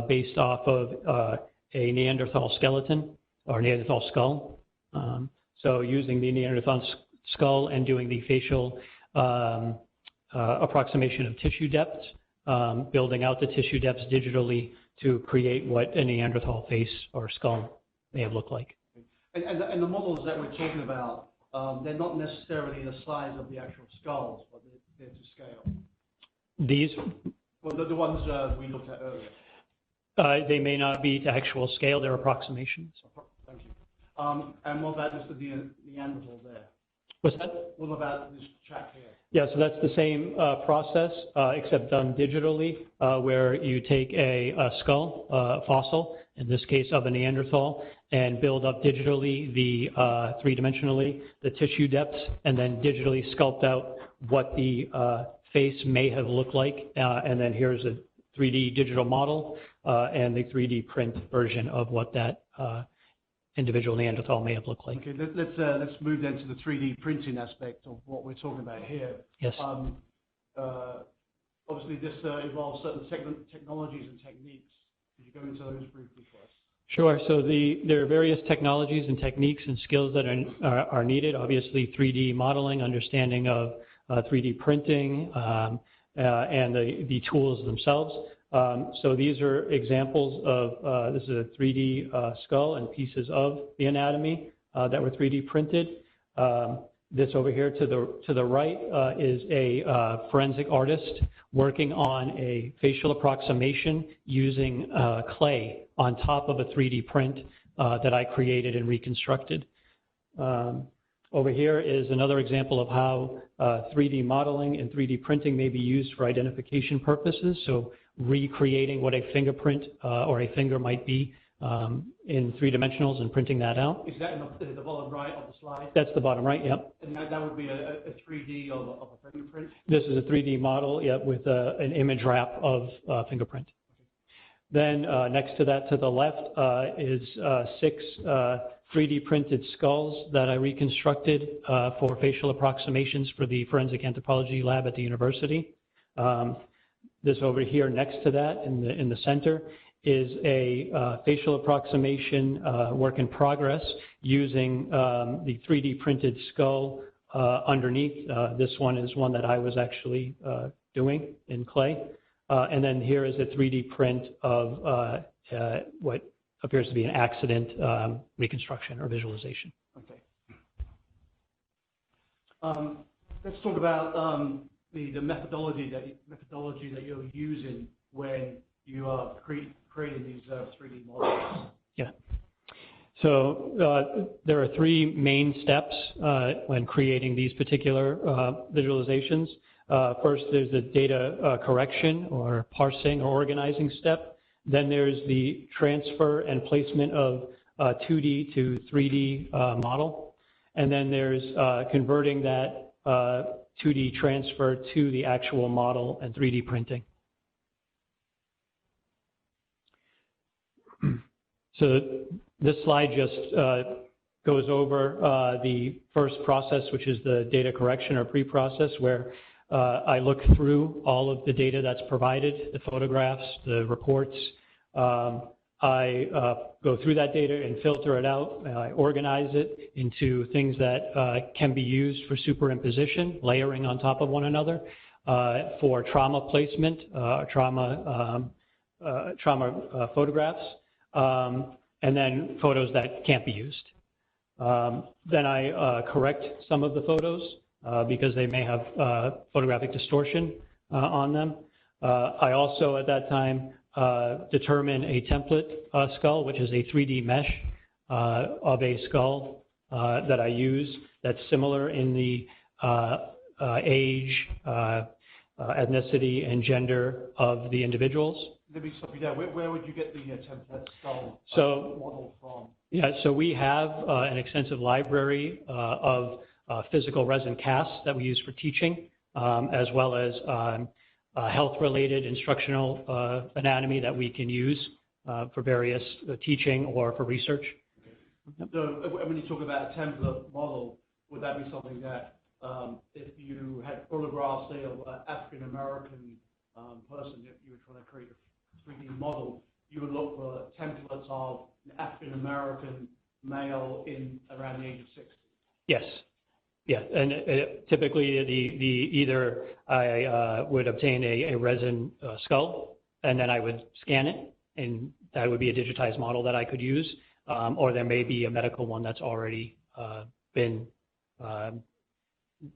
Speaker 10: based off of a Neanderthal skeleton or Neanderthal skull. So using the Neanderthal skull and doing the facial approximation of tissue depths, building out the tissue depths digitally to create what a Neanderthal face or skull may have looked like.
Speaker 5: And the models that we're talking about, they're not necessarily the size of the actual skulls, but they're to scale.
Speaker 10: These?
Speaker 5: Well, the ones we looked at earlier.
Speaker 10: They may not be to actual scale, they're approximations.
Speaker 5: Thank you. And what about just the Neanderthal there?
Speaker 10: What's that?
Speaker 5: What about this chap here?
Speaker 10: Yeah, so that's the same process, except done digitally, where you take a skull, fossil, in this case of a Neanderthal, and build up digitally the three-dimensionally the tissue depths, and then digitally sculpt out what the face may have looked like, and then here's a 3D digital model and the 3D print version of what that individual Neanderthal may have looked like.
Speaker 5: Okay, let's move then to the 3D printing aspect of what we're talking about here.
Speaker 10: Yes.
Speaker 5: Obviously, this involves certain technologies and techniques. Could you go into those briefly for us?
Speaker 10: Sure. So there are various technologies and techniques and skills that are needed. Obviously, 3D modeling, understanding of 3D printing, and the tools themselves. So these are examples of, this is a 3D skull and pieces of the anatomy that were 3D printed. This over here to the right is a forensic artist working on a facial approximation using clay on top of a 3D print that I created and reconstructed. Over here is another example of how 3D modeling and 3D printing may be used for identification purposes. So recreating what a fingerprint or a finger might be in 3 dimensionals and printing that out.
Speaker 5: Is that in the bottom right of the slide?
Speaker 10: That's the bottom right, yep.
Speaker 5: And that would be a 3D of a fingerprint?
Speaker 10: This is a 3D model, yep, with an image wrap of fingerprint. Then next to that to the left is 6 3D printed skulls that I reconstructed for facial approximations for the forensic anthropology lab at the university. This over here next to that in the center is a facial approximation work in progress using the 3D printed skull underneath. This one is one that I was actually doing in clay. And then here is a 3D print of what appears to be an accident reconstruction or visualization.
Speaker 5: Okay. Let's talk about the methodology that you're using when you are creating these 3D models.
Speaker 10: Yeah. So there are 3 main steps when creating these particular visualizations. First, there's the data correction or parsing or organizing step. Then there's the transfer and placement of 2D to 3D model. And then there's converting that 2D transfer to the actual model and 3D printing. So this slide just goes over the first process, which is the data correction or pre-process, where I look through all of the data that's provided, the photographs, the reports. I go through that data and filter it out. I organize it into things that can be used for superimposition, layering on top of one another, for trauma placement, trauma photographs, and then photos that can't be used. Then I correct some of the photos because they may have photographic distortion on them. I also, at that time, determine a template skull, which is a 3D mesh of a skull that I use that's similar in the age, ethnicity, and gender of the individuals.
Speaker 5: Let me stop you there. Where would you get the template skull model from?
Speaker 10: Yeah, so we have an extensive library of physical resin casts that we use for teaching, as well as health-related instructional anatomy that we can use for various teaching or for research.
Speaker 5: Okay. So when you talk about a template model, would that be something that if you had photographs, say, of an African-American person, if you were trying to create a 3D model, you would look for templates of an African-American male in around the age of 60?
Speaker 10: Yes. Yeah, and typically either I would obtain a resin skull, and then I would scan it, and that would be a digitized model that I could use, or there may be a medical one that's already been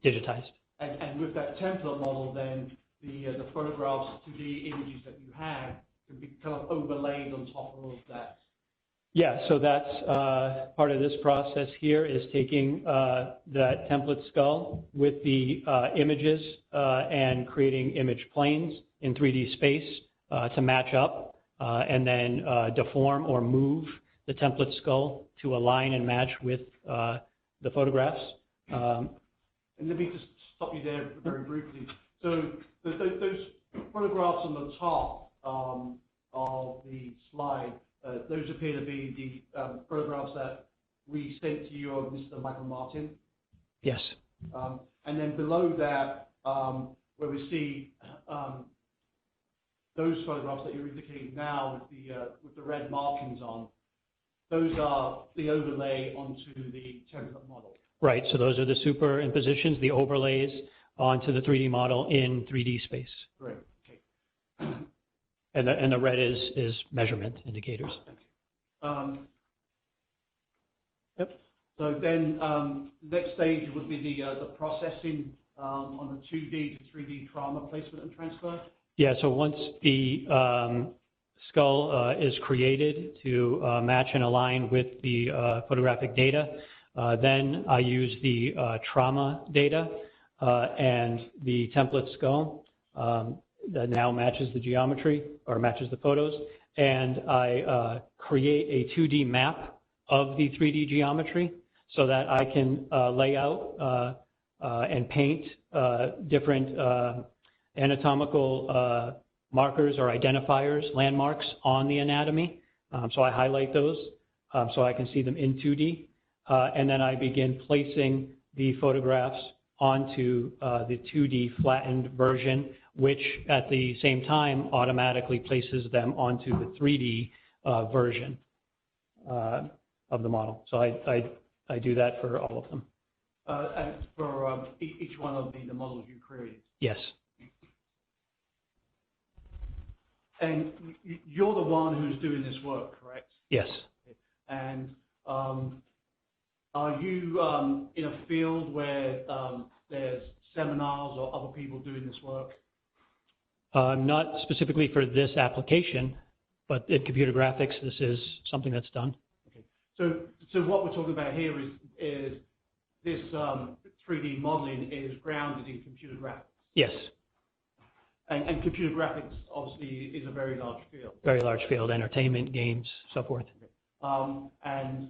Speaker 10: digitized.
Speaker 5: And with that template model, then the photographs, 2D images that you have can be kind of overlaid on top of that
Speaker 10: Yeah, so that's part of this process here is taking that template skull with the images and creating image planes in 3D space to match up and then deform or move the template skull to align and match with the photographs.
Speaker 5: And let me just stop you there very briefly. So those photographs on the top of the slide, those appear to be the photographs that we sent to you of Mr. Michael Martin.
Speaker 10: Yes.
Speaker 5: And then below that, where we see those photographs that you're indicating now with the red markings on, those are the overlay onto the template model.
Speaker 10: Right, so those are the superimpositions, the overlays onto the 3D model in 3D space.
Speaker 5: Great, okay.
Speaker 10: And the red is measurement indicators.
Speaker 5: Yep. So then next stage would be the processing on the 2D to 3D trauma placement and transfer.
Speaker 10: Yeah, so once the skull is created to match and align with the photographic data, then I use the trauma data and the template skull that now matches the geometry or matches the photos, and I create a 2D map of the 3D geometry so that I can lay out and paint different anatomical markers or identifiers, landmarks on the anatomy. So I highlight those so I can see them in 2D. And then I begin placing the photographs onto the 2D flattened version, which at the same time automatically places them onto the 3D version of the model. So I do that for all of them.
Speaker 5: And for each one of the models you created?
Speaker 10: Yes.
Speaker 5: And you're the one who's doing this work, correct?
Speaker 10: Yes.
Speaker 5: And are you in a field where there's seminars or other people doing this work?
Speaker 10: Not specifically for this application, but in computer graphics, this is something that's done.
Speaker 5: Okay. So what we're talking about here is this 3D modeling is grounded in computer graphics?
Speaker 10: Yes.
Speaker 5: And computer graphics obviously is a very large field.
Speaker 10: Very large field, entertainment, games, so forth.
Speaker 5: Okay. And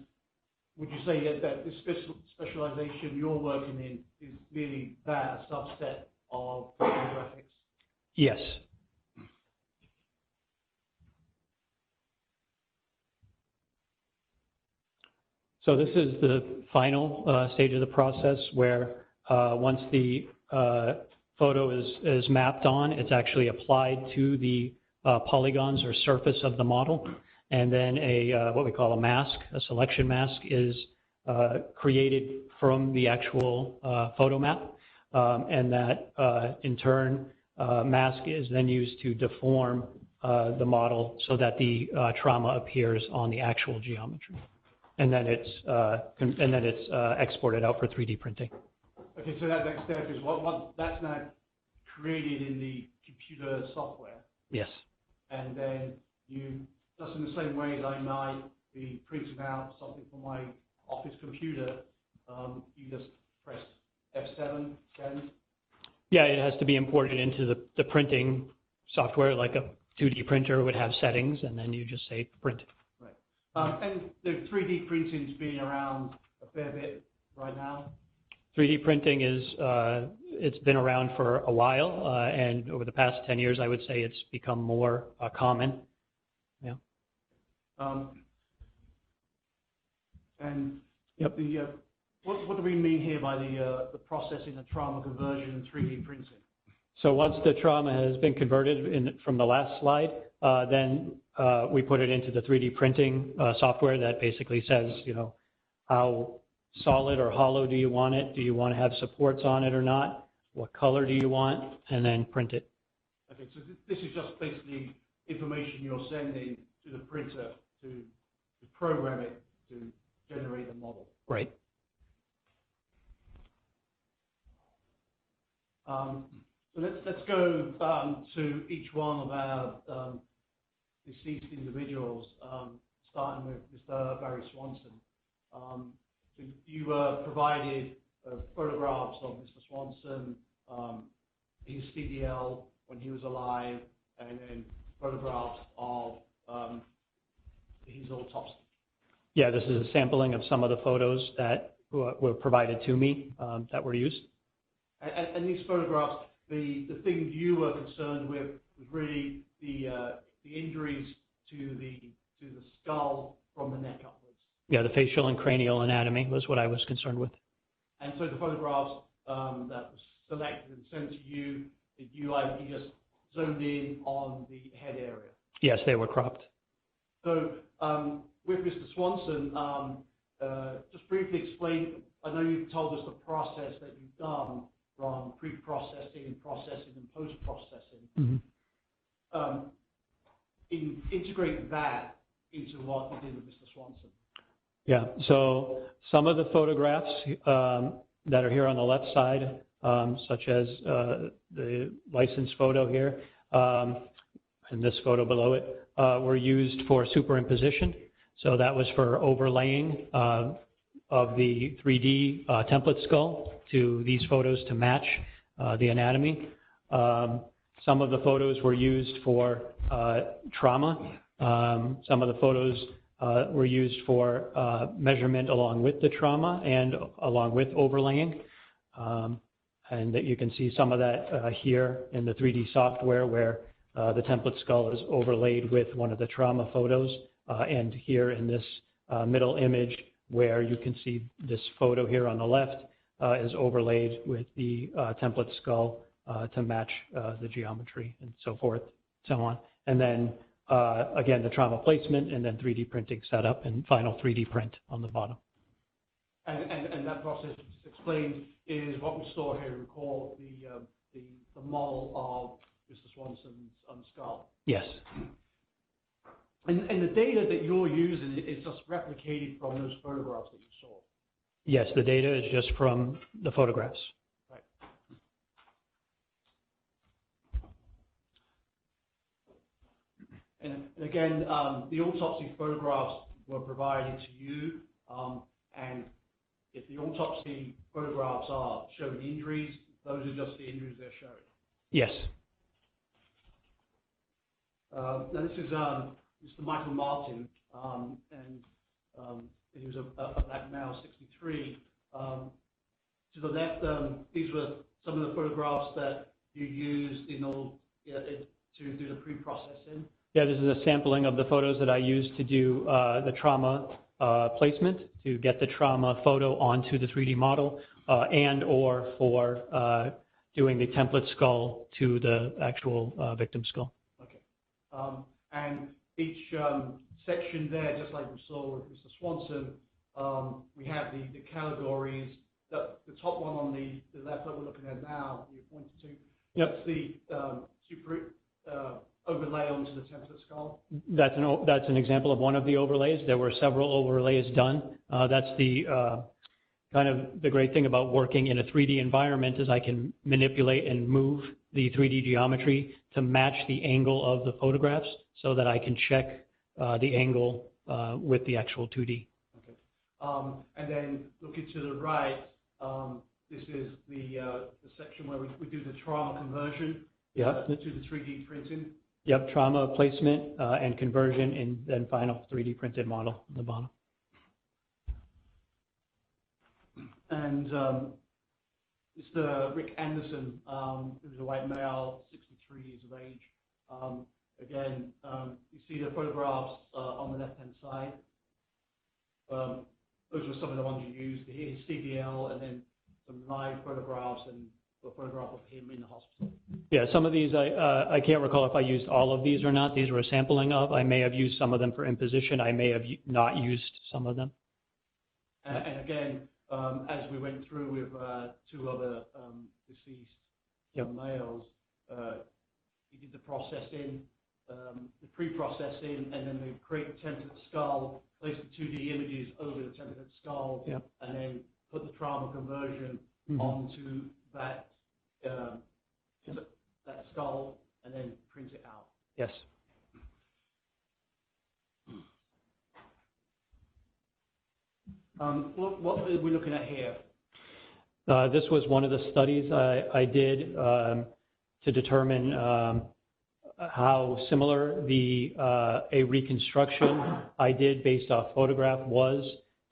Speaker 5: would you say that this specialization you're working in is really that, a subset of computer graphics?
Speaker 10: Yes. So this is the final stage of the process where once the photo is mapped on, it's actually applied to the polygons or surface of the model. And then what we call a mask, a selection mask, is created from the actual photo map. And that, in turn, mask is then used to deform the model so that the trauma appears on the actual geometry. And then it's exported out for 3D printing.
Speaker 5: Okay, so that next step is what that's now created in the computer software.
Speaker 10: Yes.
Speaker 5: And then you, just in the same way as I might be printing out something from my office computer, you just press F7, send.
Speaker 10: Yeah, it has to be imported into the printing software, like a 2D printer would have settings, and then you just say print.
Speaker 5: Right. And the 3D printing's been around a fair bit right now?
Speaker 10: 3D printing is, it's been around for a while, and over the past 10 years, I would say it's become more common. Yeah.
Speaker 5: And
Speaker 10: yep.
Speaker 5: What do we mean here by the processing of trauma conversion and 3D printing?
Speaker 10: So once the trauma has been converted from the last slide, then we put it into the 3D printing software that basically says, how solid or hollow do you want it? Do you want to have supports on it or not? What color do you want? And then print it.
Speaker 5: Okay, so this is just basically information you're sending to the printer to program it to generate the model.
Speaker 10: Right.
Speaker 5: So let's go to each one of our deceased individuals. starting with Mr. Barry Swanson. So you provided photographs of Mr. Swanson, his CDL when he was alive, and then photographs of his autopsy.
Speaker 10: Yeah, this is a sampling of some of the photos that were provided to me that were used.
Speaker 5: And these photographs, the thing you were concerned with was really the injuries to the skull from the neck upwards.
Speaker 10: Yeah, the facial and cranial anatomy was what I was concerned with.
Speaker 5: And so the photographs that was selected and sent to you, you just zoned in on the head area.
Speaker 10: Yes, they were cropped.
Speaker 5: So with Mr. Swanson, just briefly explain, I know you've told us the process that you've done from pre-processing, processing, and post-processing. Integrate that into what you did with Mr. Swanson.
Speaker 10: Yeah, so some of the photographs that are here on the left side, such as the license photo here, and this photo below it, were used for superimposition. So that was for overlaying of the 3D template skull to these photos to match the anatomy. Some of the photos were used for trauma. Some of the photos were used for measurement along with the trauma and along with overlaying. And that you can see some of that here in the 3D software where the template skull is overlaid with one of the trauma photos, and here in this middle image where you can see this photo here on the left is overlaid with the template skull to match the geometry and so forth, so on. And then again, the trauma placement and then 3D printing setup and final 3D print on the bottom.
Speaker 5: And that process explained is what we saw here, recall the model of Mr. Swanson's skull.
Speaker 10: Yes.
Speaker 5: And the data that you're using is just replicated from those photographs that you saw.
Speaker 10: Yes, the data is just from the photographs.
Speaker 5: Right. And again, the autopsy photographs were provided to you, and if the autopsy photographs are showing injuries, those are just the injuries they're showing.
Speaker 10: Yes.
Speaker 5: Now this is Mr. Michael Martin, and he was a black male, 63. To the left, these were some of the photographs that you used in order to do the pre-processing.
Speaker 10: Yeah, this is a sampling of the photos that I used to do the trauma placement, to get the trauma photo onto the 3D model, and or for doing the template skull to the actual victim skull.
Speaker 5: Okay. And each section there, just like we saw with Mr. Swanson, we have the categories. The top one on the left that we're looking at now, you pointed to,
Speaker 10: yep.
Speaker 5: That's the overlay onto the template skull.
Speaker 10: That's an example of one of the overlays. There were several overlays done. That's the kind of the great thing about working in a 3D environment is I can manipulate and move the 3D geometry to match the angle of the photographs so that I can check the angle with the actual 2D.
Speaker 5: Okay. And then looking to the right, this is the section where we do the trauma conversion
Speaker 10: Yep.
Speaker 5: to the 3D printing.
Speaker 10: Yep, trauma placement and conversion, and then final 3D printed model on the bottom.
Speaker 5: And Mr. Rick Anderson, who's a white male, 63 years of age. Again, you see the photographs on the left-hand side. Those were some of the ones you used, his CDL, and then some live photographs and a photograph of him in the hospital. Yeah, some of these, I can't recall if I used all of these or not. These were a sampling of. I may have used some of them for imposition. I may have not used some of them. And again, as we went through with two other deceased males, he did the processing, the pre-processing, and then they create the template skull, place the 2D images over the template skull, and then put the trauma conversion onto that that skull, and then print it out. Yes. What are we looking at here?
Speaker 10: This was one of the studies I did to determine how similar a reconstruction I did based off photograph was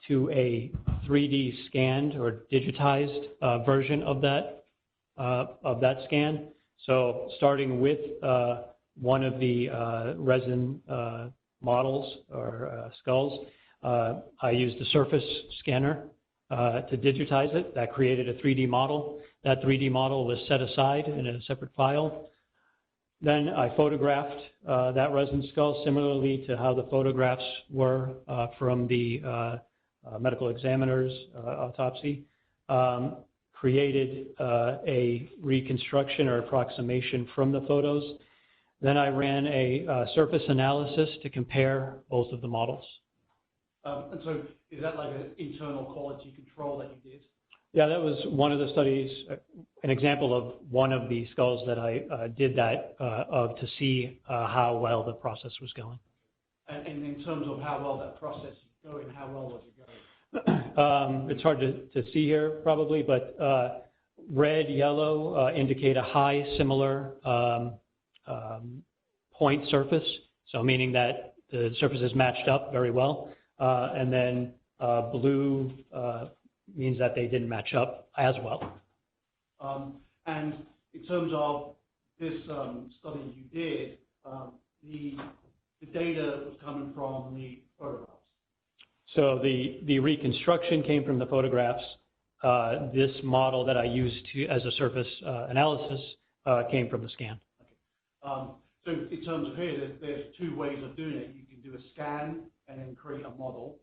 Speaker 10: to a 3D scanned or digitized version of that scan. So starting with one of the resin models or skulls, I used the surface scanner to digitize it. That created a 3D model. That 3D model was set aside in a separate file. Then I photographed that resin skull similarly to how the photographs were from the medical examiner's autopsy. Created a reconstruction or approximation from the photos. Then I ran a surface analysis to compare both of the models.
Speaker 5: And so is that like an internal quality control that you did?
Speaker 10: Yeah, that was one of the studies, an example of one of the skulls that I did that of to see how well the process was going.
Speaker 5: And in terms of how well that process is going, how well was it going?
Speaker 10: It's hard to see here probably, but red, yellow indicate a high similar point surface, so meaning that the surface is matched up very well. And then blue means that they didn't match up as well.
Speaker 5: And in terms of this study you did, the data was coming from the photographs.
Speaker 10: So the reconstruction came from the photographs. This model that I used as a surface analysis came from the scan.
Speaker 5: Okay. So in terms of here, there's two ways of doing it. You can do a scan and then create a model.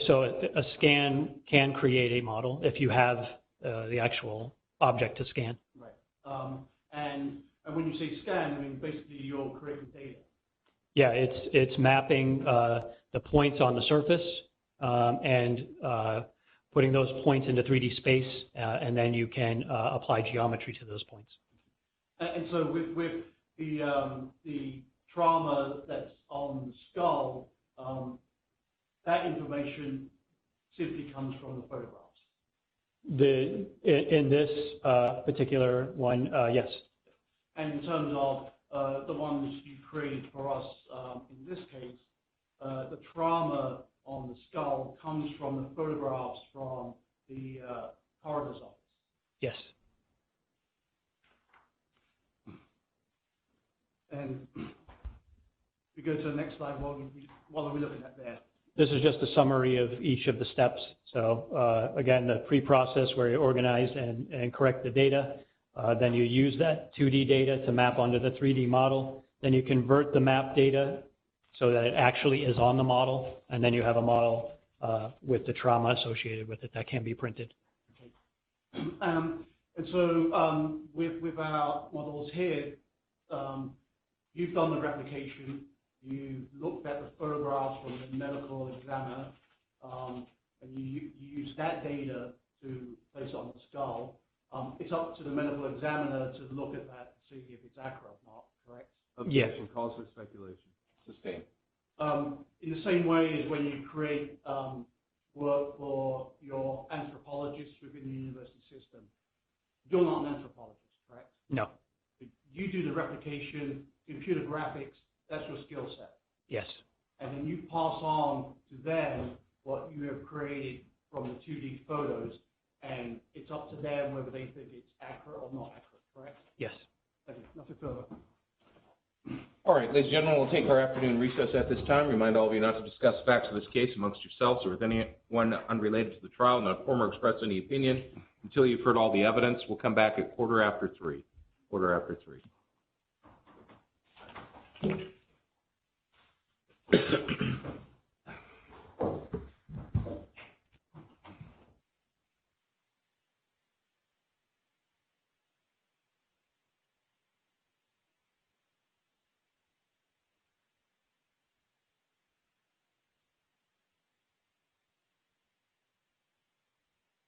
Speaker 10: So a scan can create a model if you have the actual object to scan.
Speaker 5: Right. And when you say scan, I mean basically you're creating data.
Speaker 10: Yeah, it's mapping the points on the surface and putting those points into 3D space, and then you can apply geometry to those points.
Speaker 5: And so with the trauma that's on the skull, that information simply comes from the photographs.
Speaker 10: In this particular one, yes.
Speaker 5: And in terms of the ones you created for us, in this case, the trauma on the skull comes from the photographs from the coroner's office.
Speaker 10: Yes.
Speaker 5: And we go to the next slide. What are we looking at there?
Speaker 10: This is just a summary of each of the steps. So again, the pre-process where you organize and correct the data. Then you use that 2D data to map onto the 3D model. Then you convert the map data so that it actually is on the model. And then you have a model with the trauma associated with it that can be printed.
Speaker 5: Okay. And so with our models here, you've done the replication. You looked at the photographs from the medical examiner, and you use that data to place it on the skull. It's up to the medical examiner to look at that and see if it's accurate or not, correct?
Speaker 1: Objection. Calls for speculation. Sustained.
Speaker 5: In the same way as when you create work for your anthropologists within the university system, you're not an anthropologist, correct?
Speaker 10: No.
Speaker 5: You do the replication, computer graphics, that's your skill set.
Speaker 10: Yes.
Speaker 5: And then you pass on to them what you have created from the 2D photos, and it's up to them whether they think it's accurate or not accurate, correct?
Speaker 10: Yes.
Speaker 5: Thank you. Nothing further.
Speaker 1: All right, ladies and gentlemen, we'll take our afternoon recess at this time. Remind all of you not to discuss facts of this case amongst yourselves or with anyone unrelated to the trial, not form or express any opinion until you've heard all the evidence. We'll come back at 3:15. 3:15.